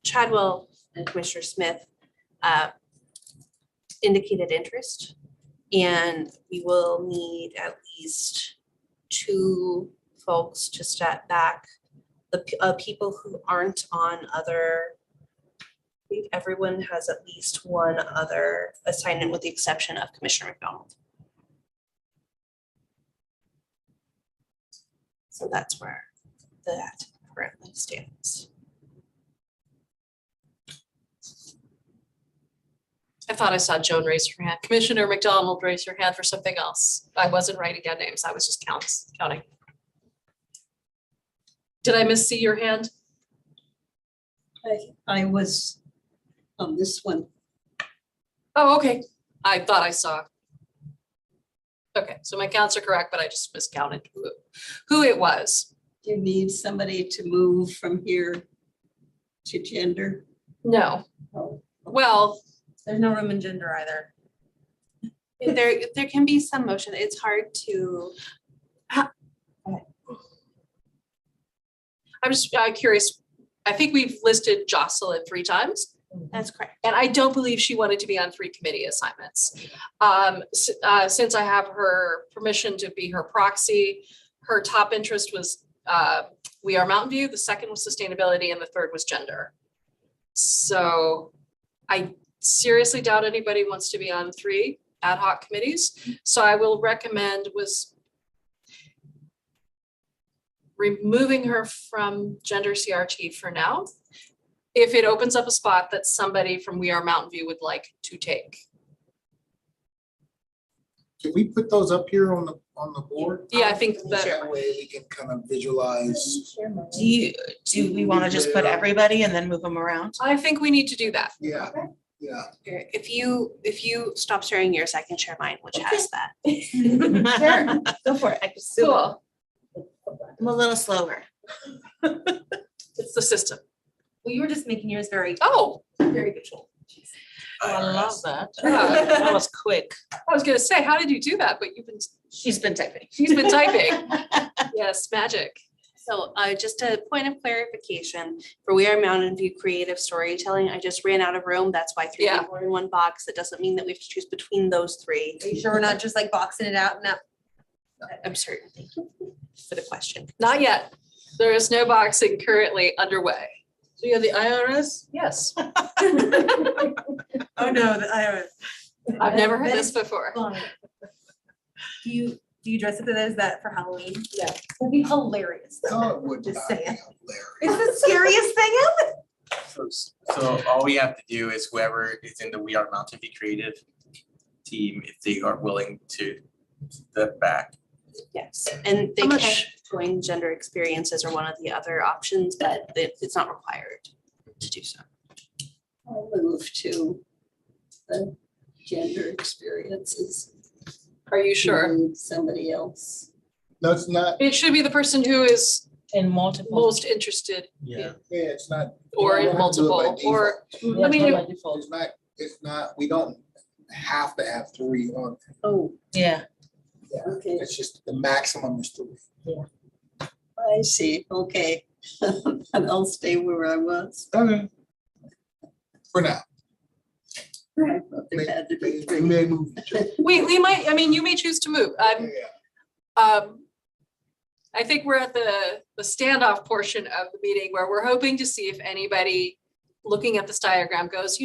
Chadwell, and Commissioner Smith indicated interest. And we will need at least 2 folks to step back. The people who aren't on other, I think everyone has at least 1 other assignment with the exception of Commissioner McDonald. So that's where that currently stands. I thought I saw Joan raise her hand. Commissioner McDonald raise your hand for something else. I wasn't writing down names. I was just counting. Did I see your hand? I was on this one. Oh, okay. I thought I saw. Okay, so my counts are correct, but I just miscounted who it was. Do you need somebody to move from here to gender? No, Oh, well, There's no room in gender either. There can be some motion. It's hard to, I'm just curious. I think we've listed Jocelyn 3 times. that's correct. And I don't believe she wanted to be on 3 committee assignments. Since I have her permission to be her proxy, her top interest was We Are Mountain View, the second was sustainability, and the third was gender. So I seriously doubt anybody wants to be on 3 ad hoc committees. So I will recommend was removing her from gender CRT for now, if it opens up a spot that somebody from We Are Mountain View would like to take. Can we put those up here on the board? Yeah, I think that, That way we can kind of visualize. Do we want to just put everybody and then move them around? I think we need to do that. Yeah, yeah. If you stop sharing yours, I can share mine, which has that. Sure, go for it. I just. Cool. I'm a little slower. It's the system. Well, you were just making yours very, Oh, very visual. Oh, I love that. Yeah. That was quick. I was gonna say, how did you do that? But She's been typing. she's been typing. Yes, magic. So just a point of clarification, for We Are Mountain View Creative Storytelling, I just ran out of room. That's why 3 Yeah. people are in one box. It doesn't mean that we have to choose between those 3. Are you sure we're not just like boxing it out and that? I'm certain. Thank you for the question. Not yet. There is no boxing currently underway. So you're the IRS? Yes, Oh, no, the IRS. I've never heard this before. Do you dress up as that for Halloween? Yeah. That'd be hilarious. No, it would Just not be saying. hilarious. It's the scariest thing ever. So all we have to do is whoever is in the We Are Mountain View Creative team, if they are willing to step back. Yes, and they How can much- join gender experiences or one of the other options, but it's not required to do so. I'll move to the gender experiences. Are you sure? and Somebody else. No, it's not, It should be the person who is In multiple. most interested Yeah. yeah, it's not. or you in don't have to do it by multiple, or, default. Yeah, I mean, not it- by default. It's not, we don't have to have 3 on. Oh, Yeah. okay, It's just the maximum is 3. I see, okay. And I'll stay where I was. Okay. For now. I thought there had to be We 3. may move. we might, I mean, you may choose to move. Yeah. I think we're at the standoff portion of the meeting where we're hoping to see if anybody looking at this diagram goes,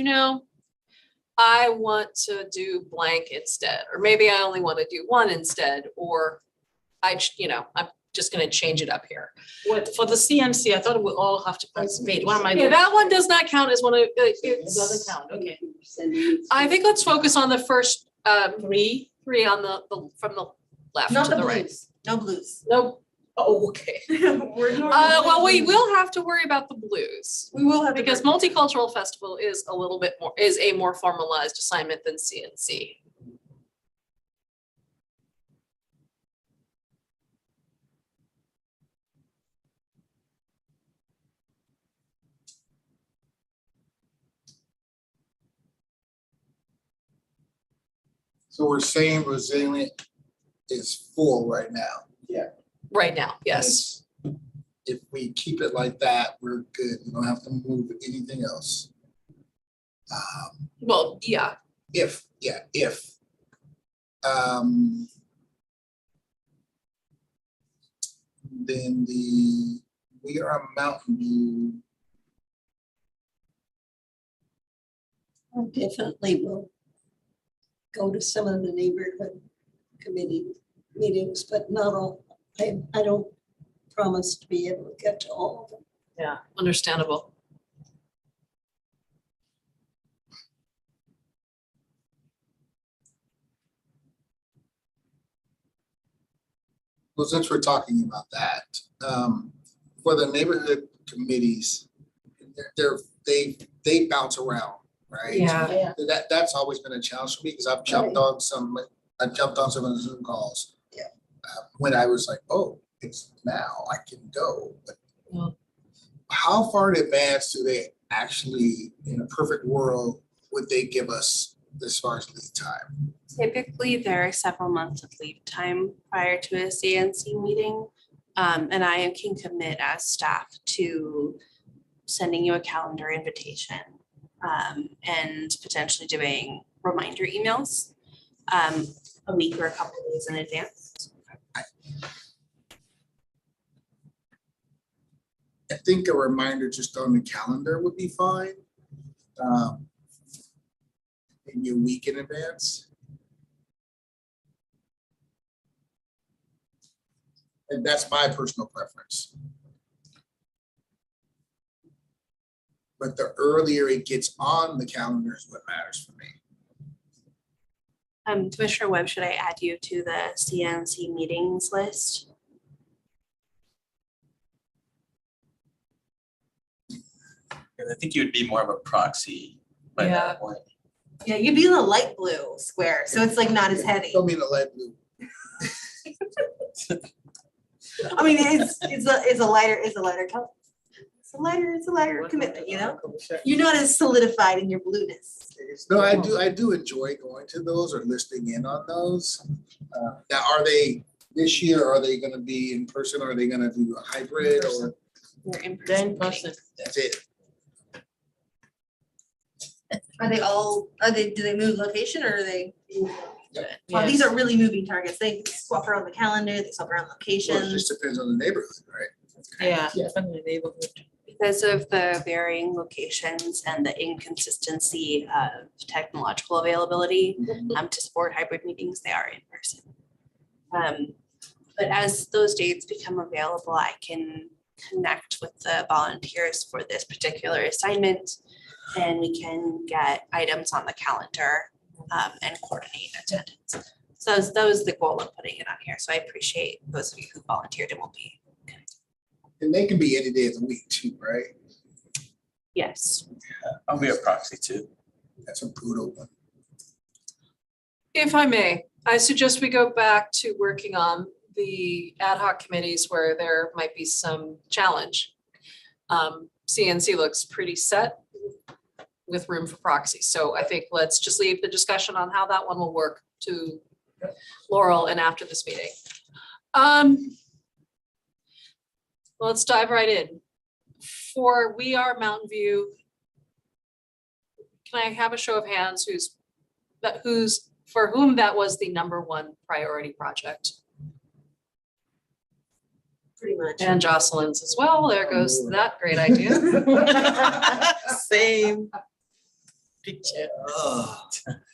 I want to do blank instead, or maybe I only want to do 1 instead, or I'm just gonna change it up here. For the CMC, I thought we all have to participate. What am I Yeah, doing? that one does not count as one of, It it's, doesn't count, okay. I think let's focus on the first 3. 3 on the from the left Not to the the right. blues, no blues. Nope. Oh, okay. Well, we will have to worry about the blues. We will have to. Because multicultural festival is a more formalized assignment than CNC. So we're saying resilient is full right now. Yeah. Right now, yes. If we keep it like that, we're good. We don't have to move anything else. Well, yeah, If. Then We Are Mountain View. I definitely will go to some of the neighborhood committee meetings, but not all. I don't promise to be able to get to all of them. yeah, understandable. Well, since we're talking about that, for the neighborhood committees, they bounce around, right? Yeah. That's always been a challenge for me because I've jumped on some of the Zoom calls. Yeah. When I was like, oh, it's now, I can go, but how far in advance do they actually, in a perfect world, would they give us as far as lead time? Typically, there are several months of lead time prior to a CNC meeting. And I can commit as staff to sending you a calendar invitation and potentially doing reminder emails a week or a couple of days in advance. I think a reminder just on the calendar would be fine. Maybe a week in advance. And that's my personal preference. But the earlier it gets on the calendar is what matters for me. Commissioner Webb, should I add you to the CNC meetings list? I think you would be more of a proxy by Yeah. that point. Yeah, you'd be in the light blue square, so it's like not as heavy. Don't mean the light blue. I mean, it's a lighter color. It's a lighter commitment, you know? You're not as solidified in your blueness. No, I do enjoy going to those or listening in on those. Now, are they this year? Are they gonna be in person? Are they gonna do a hybrid or Or in Then person? person. that's it? Do they move location or are they? Oh, these Yes. are really moving targets. They swap around the calendar, they swap around Well, it locations. just depends on the neighborhood, right? Yeah, depending on the neighborhood. Because of the varying locations and the inconsistency of technological availability to support hybrid meetings, they are in person. But as those dates become available, I can connect with the volunteers for this particular assignment. And we can get items on the calendar and coordinate attendance. So that was the goal of putting it on here. So I appreciate those of you who volunteered and will be. And they can be any day of the week too, right? Yes. I'll be a proxy too. That's a brutal one. If I may, I suggest we go back to working on the ad hoc committees where there might be some challenge. CNC looks pretty set with room for proxy. So I think let's just leave the discussion on how that one will work to Laurel and after this meeting. Let's dive right in. For We Are Mountain View, can I have a show of hands for whom that was the #1 priority project? Pretty much. And Jocelyn's as well. There goes that great idea. Same picture,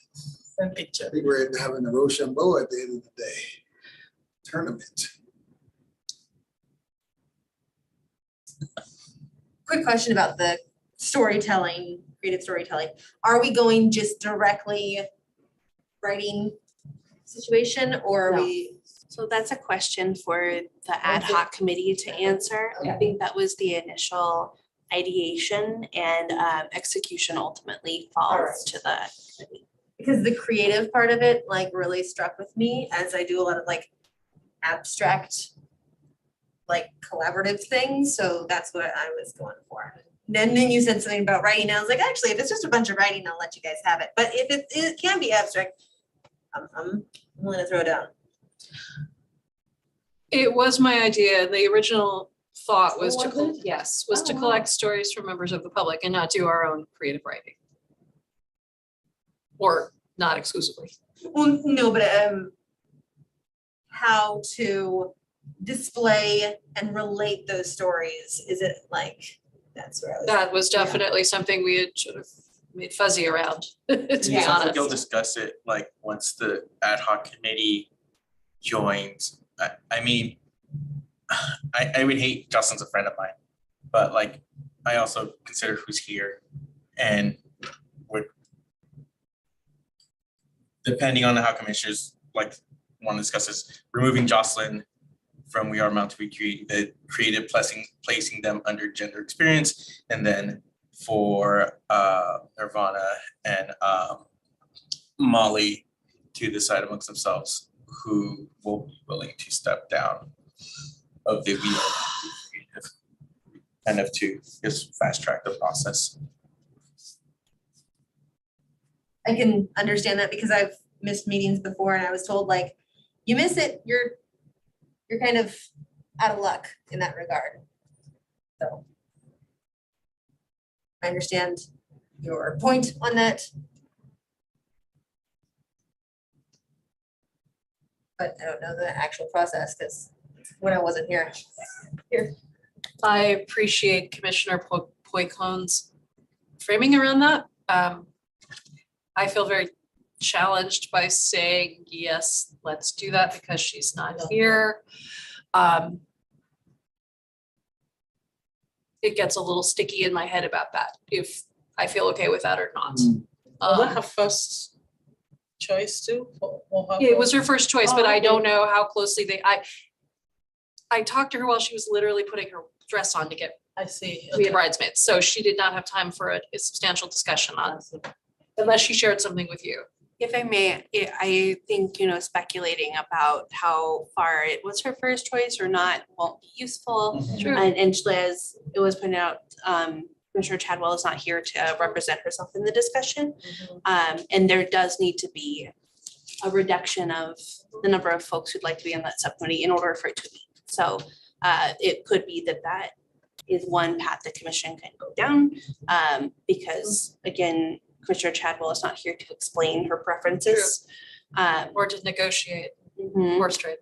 same I picture. think we're having a Rochambeau at the end of the day. Tournament. Quick question about the storytelling, creative storytelling. Are we going just directly writing situation or are No. we? So that's a question for the ad hoc committee to answer. I think that was the initial ideation and execution ultimately falls to the committee. Because the creative part of it like really struck with me as I do a lot of like abstract, like collaborative things. So that's what I was going for. And then you said something about writing. And I was like, actually, if it's just a bunch of writing, I'll let you guys have it. But if it can be abstract, I'm willing to throw it down. It was my idea. The original thought was to, was was to Oh, wow. collect stories from members of the public and not do our own creative writing. Or not exclusively. Well, no, but how to display and relate those stories? Is it like, that's where I was. That was definitely something we had sort of made fuzzy around, to be It sounds like you'll honest. discuss it like once the ad hoc committee joins. I mean, I would hate, Justin's a friend of mine, but like, I also consider who's here and would, depending on how commissioners like want to discuss this, removing Jocelyn from We Are Mountain View, the creative placing them under gender experience, and then for Nirvana and Molly to decide amongst themselves who will be willing to step down of the We Are Mountain View creative. kind of to just fast track the process. I can understand that because I've missed meetings before and I was told like, you miss it, you're kind of out of luck in that regard. So I understand your point on that. But I don't know the actual process because when I wasn't here. I appreciate Commissioner Poicon's framing around that. I feel very challenged by saying, yes, let's do that because she's not here. It gets a little sticky in my head about that, if I feel okay with that or not. Was that her first choice too? Yeah, it was her first choice, but I don't know how closely I talked to her while she was literally putting her dress on to get I see. to be a bridesmaid, so she did not have time for a substantial discussion on, unless she shared something with you. If I may, I think, speculating about how far it was her first choice or not won't be useful. True. And as it was pointed out, Commissioner Chadwell is not here to represent herself in the discussion. And there does need to be a reduction of the number of folks who'd like to be on that subcommittee in order for it to meet. So it could be that is one path the commission can go down. Because again, Commissioner Chadwell is not here to explain her preferences. Or to negotiate Mhm. horse trade.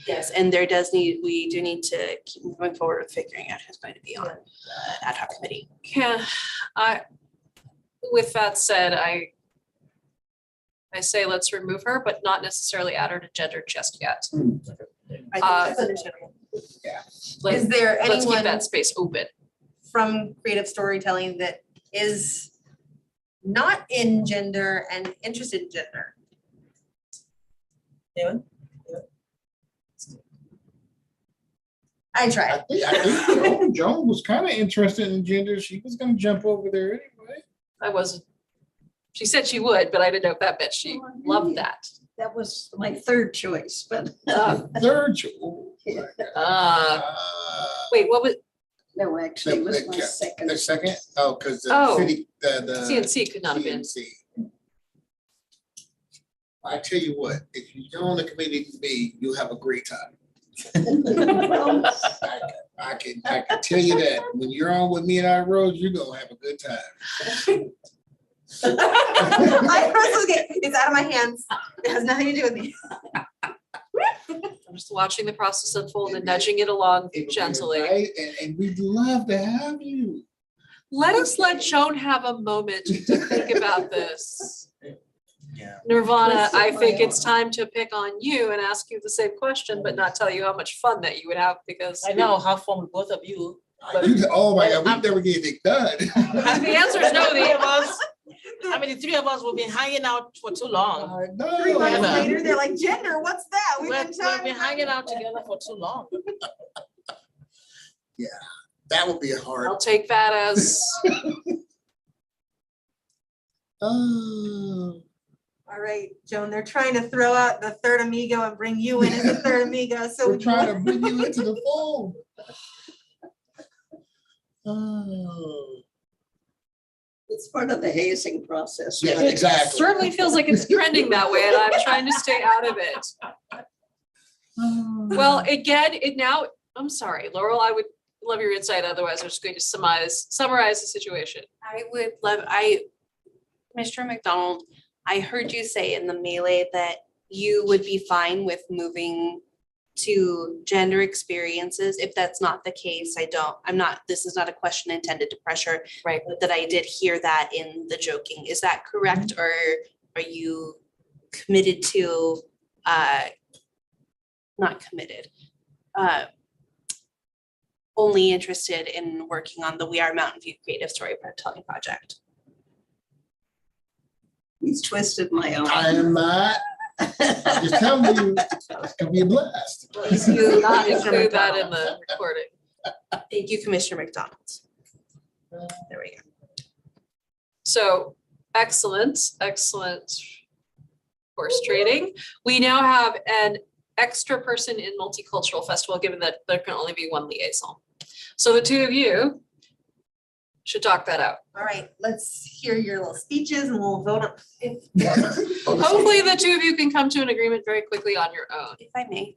Yes, and we do need to keep moving forward with figuring out who's going to be on the ad hoc committee. Yeah, with that said, I say let's remove her, but not necessarily add her to gender just yet. I think that's understandable. Is there Let's keep anyone that space open. from creative storytelling that is not in gender and interested in gender? Anyone? I I tried. think Joan was kind of interested in gender. She was gonna jump over there anyway. I wasn't, she said she would, but I didn't know if that meant she loved that. That was my third choice, but Third. Oh, my God. Wait, what was, no, actually, it was my The second. second, because the Oh. city, the. CNC could not have been. CNC. I tell you what, if you go on the committee with me, you'll have a great time. I can tell you that when you're on with me and I Rose, you're gonna have a good time. It's out of my hands. It has nothing to do with me. I'm just watching the process unfold and nudging it along It would be gently. right, and we'd love to have you. Let Joan have a moment to think about this. Yeah. Nirvana, I think it's time to pick on you and ask you the same question, but not tell you how much fun that you would have because. I know how fun with both of you. Oh my God, we never get anything done. The answer is no, The three of the, us, the three of us will be hanging out for too long. I 3 months know. later, they're like, gender, what's that? We've been We've talking been about hanging out together for too long. That would be a hard. I'll take that as, Oh. All right, Joan, they're trying to throw out the third amigo and bring you in as a third amigo, so. We're trying to bring you into the fold. Oh. It's part of the hazing process. Yeah, right? exactly. certainly feels like it's trending that way and I'm trying to stay out of it. Well, again, I'm sorry, Laurel, I would love your insight, otherwise I'm just going to summarize the situation. Mr. McDonald, I heard you say in the melee that you would be fine with moving to gender experiences. If that's not the case, this is not a question intended to pressure. Right. But that I did hear that in the joking. Is that correct? Or are you committed to, not committed? Only interested in working on the We Are Mountain View Creative Storytelling Project? He's twisted my arm. I am not. I'm just telling you, it's gonna be a blast. Please do not include that in the recording. Thank you, Commissioner McDonald. There we go. So, excellent horse trading. We now have an extra person in Multicultural Festival, given that there can only be one liaison. So the two of you should talk that out. All right, let's hear your little speeches and we'll vote on if. Hopefully the two of you can come to an agreement very quickly on your own. If I may,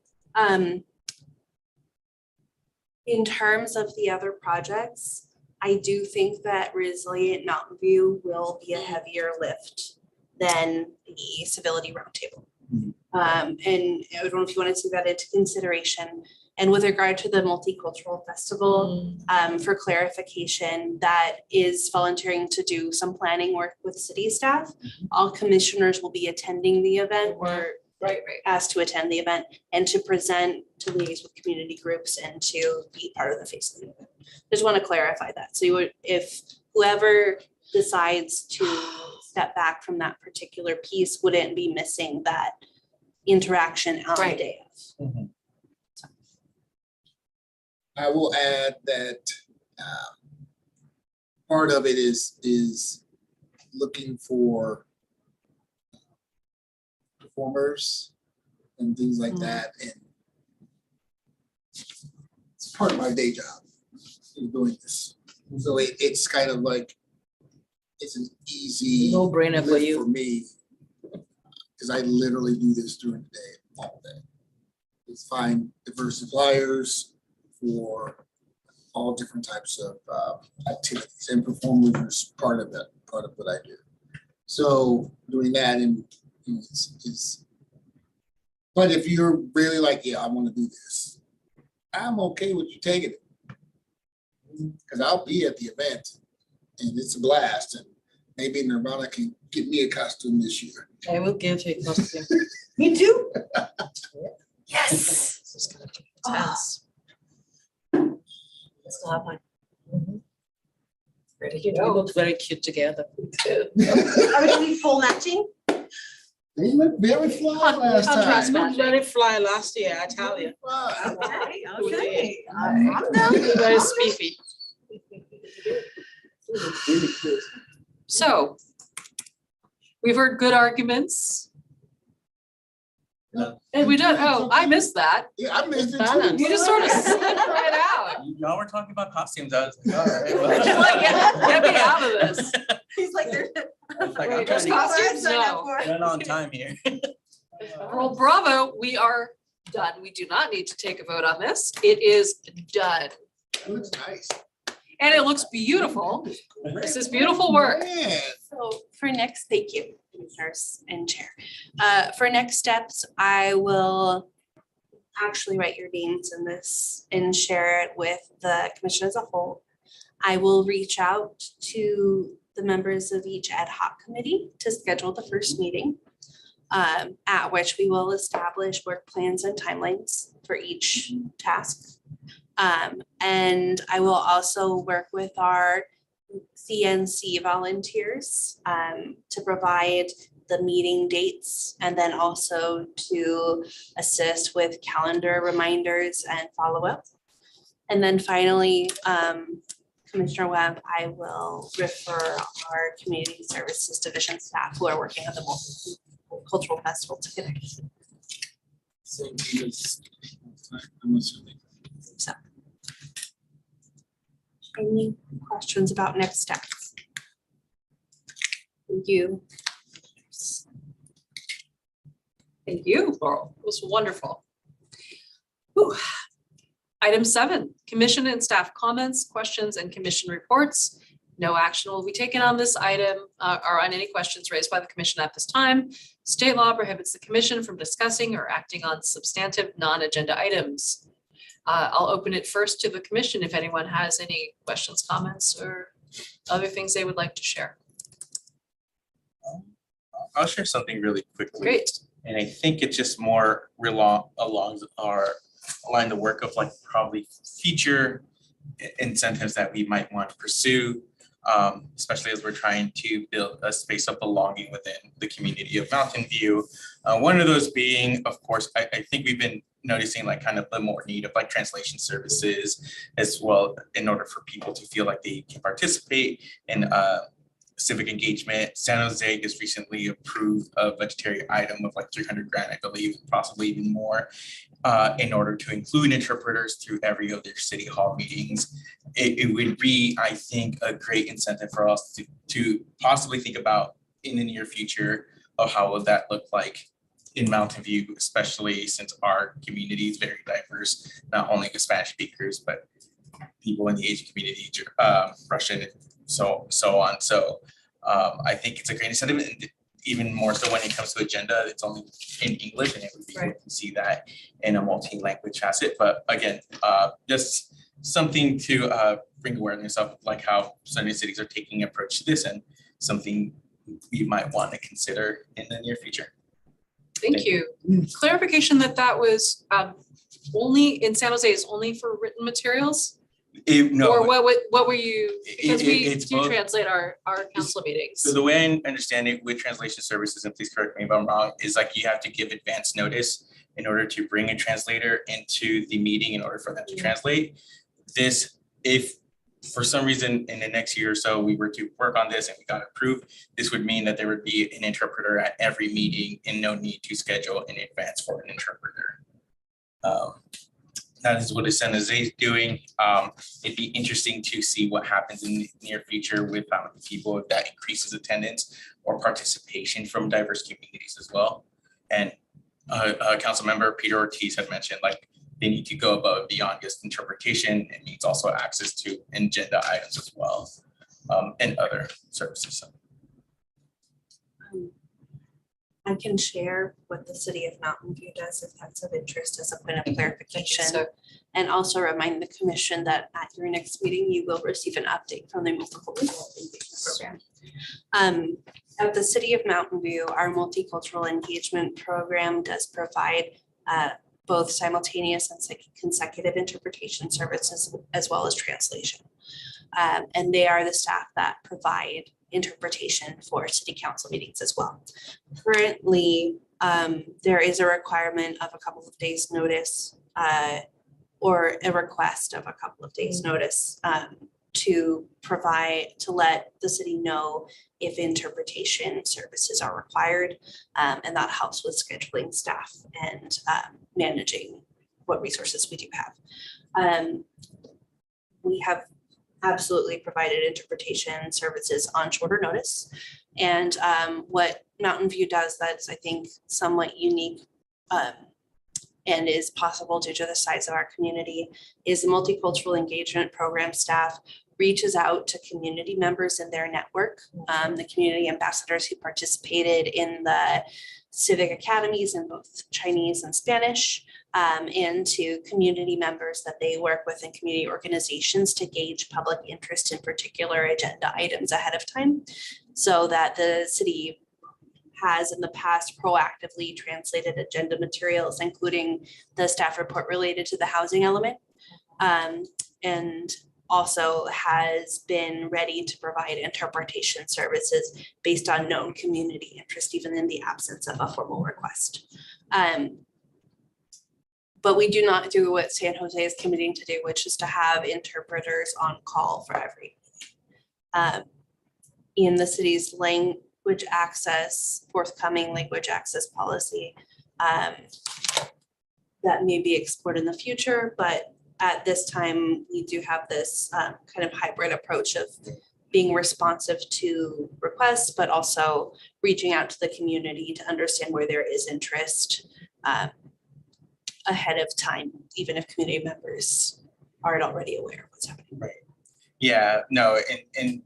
in terms of the other projects, I do think that Resilient Mountain View will be a heavier lift than the Civility Roundtable. And I don't know if you want to take that into consideration. And with regard to the Multicultural Festival, for clarification, that is volunteering to do some planning work with city staff. All commissioners will be attending the event or asked to attend the event and to present, to liaise with community groups and to be part of the face of the event. Just want to clarify that. So you would, if whoever decides to step back from that particular piece, wouldn't be missing that interaction on the day of. I will add that part of it is looking for performers and things like that, and it's part of my day job in doing this. So it's kind of like it's an easy No-brainer for lift you. for me, because I literally do this during the day, all day. It's find diverse suppliers for all different types of activities, and performers part of that, part of what I do. So doing that and is, but if you're really like, yeah, I want to do this, I'm okay with you taking it. Because I'll be at the event and it's a blast, and maybe Nirvana can get me a costume this year. I will give you a costume. Me too. Yes. This is gonna be intense. Still have mine. Ready to We go. look very cute together. Are we gonna be full matching? They looked very fly last Contrast time. Looked very fly last year, I tell you. Fly. Okay, We did. okay. I'm down. Very spiffy. Really good. So we've heard good arguments. Yeah. And we did, oh, I missed that. Yeah, I missed it Balance. too. You just sort of slipped right out. Y'all were talking about costumes. I was like, all right. Just like, get me out of this. He's like, there's. I was like, I'm Wait, trying there's to costumes? No. run on time here. Well, bravo, we are done. We do not need to take a vote on this. It is done. That looks nice. And it looks beautiful. This is beautiful work. Man. So for next, thank you, Commissioners and Chair. For next steps, I will actually write your names in this and share it with the commission as a whole. I will reach out to the members of each ad hoc committee to schedule the first meeting, at which we will establish work plans and timelines for each task. And I will also work with our CNC volunteers to provide the meeting dates, and then also to assist with calendar reminders and follow-up. And then finally, Commissioner Webb, I will refer our community services division staff who are working on the Multicultural Festival to connect. Same thing as last time, I'm assuming. So. Any questions about next steps? Thank you. Thank you, Laurel. It was wonderful. Whew. Item 7, commission and staff comments, questions, and commission reports. No action will be taken on this item or on any questions raised by the commission at this time. State law prohibits the commission from discussing or acting on substantive non-agenda items. I'll open it first to the commission if anyone has any questions, comments, or other things they would like to share. I'll share something really quickly. Great. And I think it's just more along the work of like probably future incentives that we might want to pursue, especially as we're trying to build a space of belonging within the community of Mountain View. One of those being, of course, I think we've been noticing like kind of the more need of like translation services as well, in order for people to feel like they can participate in civic engagement. San Jose just recently approved a budgetary item of like 300 grand, I believe, possibly even more, in order to include interpreters through every of their city hall meetings. It would be, I think, a great incentive for us to possibly think about in the near future of how would that look like in Mountain View, especially since our community is very diverse, not only with Spanish speakers, but people in the Asian community, Russian, so on. So I think it's a great incentive, and even more so when it comes to agenda, it's only in English, and it would be good to see that in a multi-language facet. But again, just something to bring awareness of, like how Sunday cities are taking an approach to this, and something we might want to consider in the near future. Thank you. Clarification that was only in San Jose is only for written materials? No. Or what were you, because we it's do both. translate our council meetings. So the way I understand it with translation services, and please correct me if I'm wrong, is like you have to give advance notice in order to bring a translator into the meeting in order for them to translate. This, if for some reason in the next year or so we were to work on this and we got approved, this would mean that there would be an interpreter at every meeting and no need to schedule in advance for an interpreter. That is what San Jose is doing. It'd be interesting to see what happens in the near future with how many people, if that increases attendance or participation from diverse communities as well. And council member Peter Ortiz had mentioned, like, they need to go above and beyond just interpretation. It needs also access to agenda items as well, and other services. I can share what the city of Mountain View does if that's of interest as a point of clarification. So And also remind the commission that at your next meeting, you will receive an update from the multicultural engagement program. At the city of Mountain View, our multicultural engagement program does provide both simultaneous and consecutive interpretation services as well as translation. And they are the staff that provide interpretation for city council meetings as well. Currently, there is a requirement of a couple of days notice or a request of a couple of days notice to let the city know if interpretation services are required. And that helps with scheduling staff and managing what resources we do have. We have absolutely provided interpretation services on shorter notice. And what Mountain View does that's, I think, somewhat unique and is possible due to the size of our community is the multicultural engagement program staff reaches out to community members in their network, the community ambassadors who participated in the civic academies in both Chinese and Spanish, and to community members that they work with in community organizations to gauge public interest in particular agenda items ahead of time, so that the city has in the past proactively translated agenda materials, including the staff report related to the housing element, and also has been ready to provide interpretation services based on known community interest, even in the absence of a formal request. But we do not do what San Jose is committing to do, which is to have interpreters on call for every meeting. In the city's language access, forthcoming language access policy, that may be explored in the future, but at this time, we do have this kind of hybrid approach of being responsive to requests, but also reaching out to the community to understand where there is interest ahead of time, even if community members aren't already aware of what's happening. Right. Yeah, no, and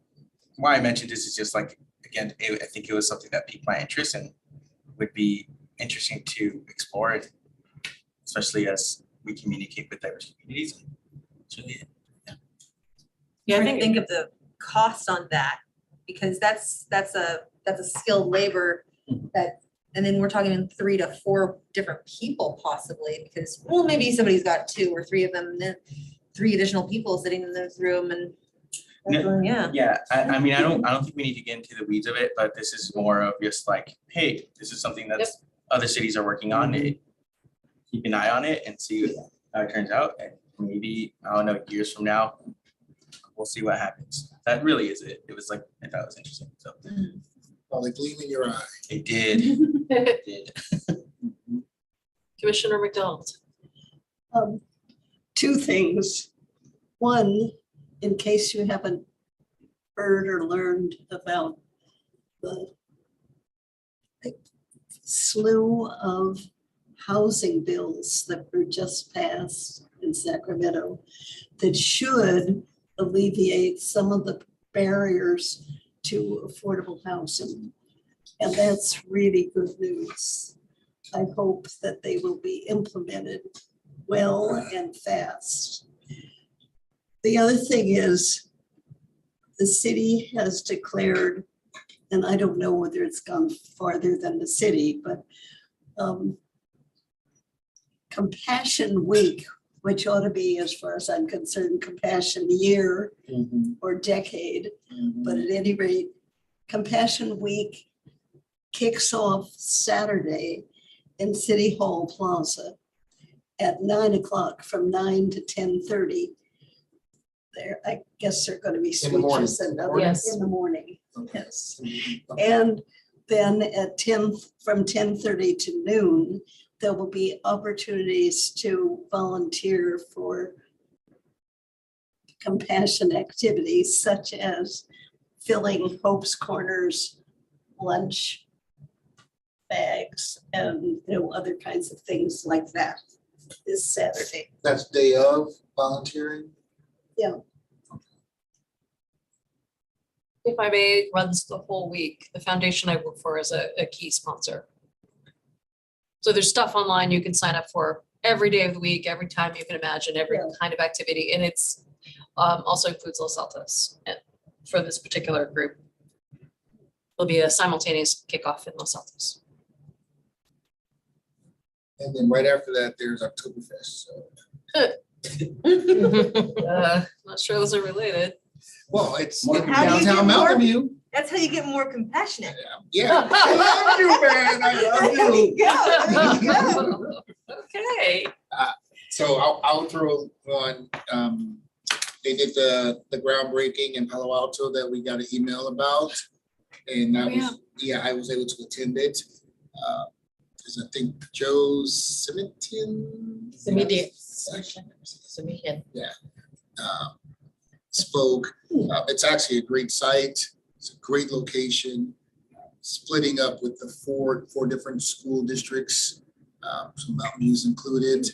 why I mentioned this is just like, again, I think it was something that piqued my interest and would be interesting to explore it, especially as we communicate with diverse communities. It's really, Yeah, I think of the cost on that, because that's a skilled labor that, and then we're talking in 3 to 4 different people possibly, because, well, maybe somebody's got 2 or 3 of them, and then 3 additional people sitting in this room and. Yeah. yeah, I mean, I don't think we need to get into the weeds of it, but this is more of just like, hey, this is something that's other cities are working on. Keep an eye on it and see how it turns out. And maybe, I don't know, years from now, we'll see what happens. that really is it. It was like, I thought it was interesting, so Oh, the gleam in your eye. it did, it did. Commissioner McDonald. Two things. One, in case you haven't heard or learned about the slew of housing bills that were just passed in Sacramento that should alleviate some of the barriers to affordable housing. And that's really good news. I hope that they will be implemented well and fast. The other thing is the city has declared, and I don't know whether it's gone farther than the city, but Compassion Week, which ought to be, as far as I'm concerned, Compassion Year or decade. But at any rate, Compassion Week kicks off Saturday in City Hall Plaza at 9 o'clock, from 9 to 10:30. There, I guess there are going to be In the morning. speeches and Yes. in the morning. Okay. Yes. And then at 10, from 10:30 to noon, there will be opportunities to volunteer for compassion activities such as filling Hope's Corners lunch bags and other kinds of things like that this Saturday. That's day of volunteering. If I may, runs the whole week. The foundation I work for is a key sponsor. So there's stuff online you can sign up for every day of the week, every time you can imagine, every Yeah. kind of activity. And it's also includes Los Altos for this particular group. There'll be a simultaneous kickoff in Los Altos. And then right after that, there's Oktoberfest. So. Not sure those are related. Well, it's How in do you downtown get Mountain more- View. That's how you get more compassionate. Yeah. I love you, man. I love There you. you go, there you go. Okay. So I'll throw one. They did the groundbreaking in Palo Alto that we got an email about. And that was, I was able to attend it. Because I think Joe Simitian spoke. It's actually a great site. It's a great location. Splitting up with the four different school districts, so Mountain View's included.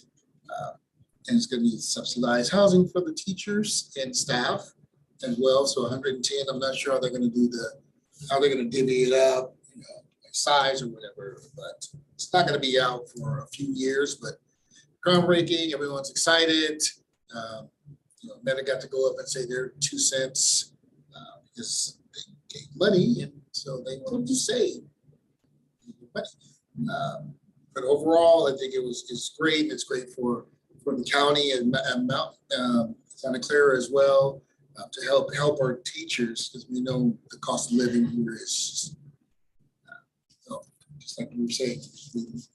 And it's going to be subsidized housing for the teachers and staff as well. So 110. I'm not sure how they're going to do how they're going to divvy it up, like size or whatever. But it's not going to be out for a few years. But groundbreaking, everyone's excited. Meta got to go up and say their 2 cents because they gave money, and so they wanted to save money. But overall, I think it's great. It's great for the county and Santa Clara as well, to help our teachers, because we know the cost of living here is just like you were saying,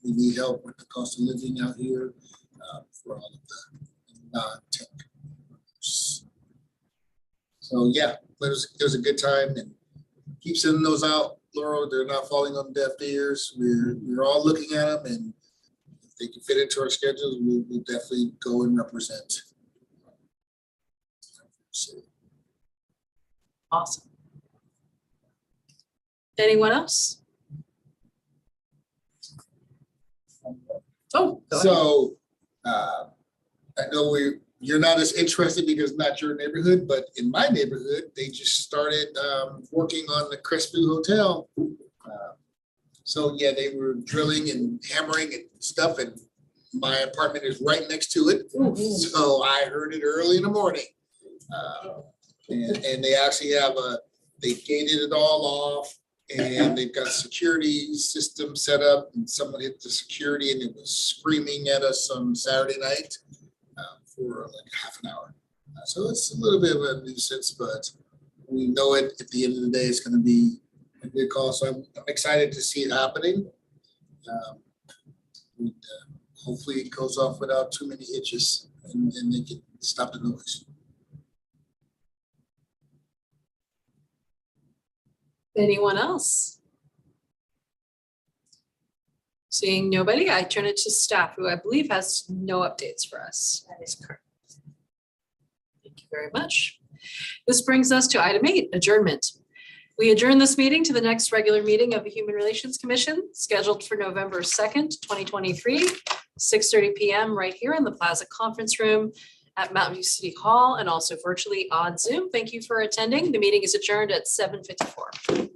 we need help with the cost of living out here for all of the non-tech. So yeah, it was a good time, and keep sending those out, Laurel. They're not falling on deaf ears. We're all looking at them, and if they can fit into our schedules, we'll definitely go and represent. Awesome. Anyone else? Oh, go ahead. So I know you're not as interested because it's not your neighborhood, but in my neighborhood, they just started working on the Crestview Hotel. So yeah, they were drilling and hammering and stuff, and my apartment is right next to it. So I heard it early in the morning. And they actually they gated it all off, and they've got a security system set up, and someone hit the security and it was screaming at us on Saturday night for like half an hour. So it's a little bit of a nuisance, but we know it at the end of the day, it's going to be a good call. So I'm excited to see it happening. Hopefully it goes off without too many hitches, and they can stop the noise. Anyone else? Seeing nobody, I turn it to staff, who I believe has no updates for us. That is correct. Thank you very much. This brings us to item 8, adjournment. We adjourn this meeting to the next regular meeting of the Human Relations Commission, scheduled for November 2nd, 2023, 6:30 p.m. right here in the Plaza Conference Room at Mountain View City Hall, and also virtually on Zoom. Thank you for attending. The meeting is adjourned at 7:54.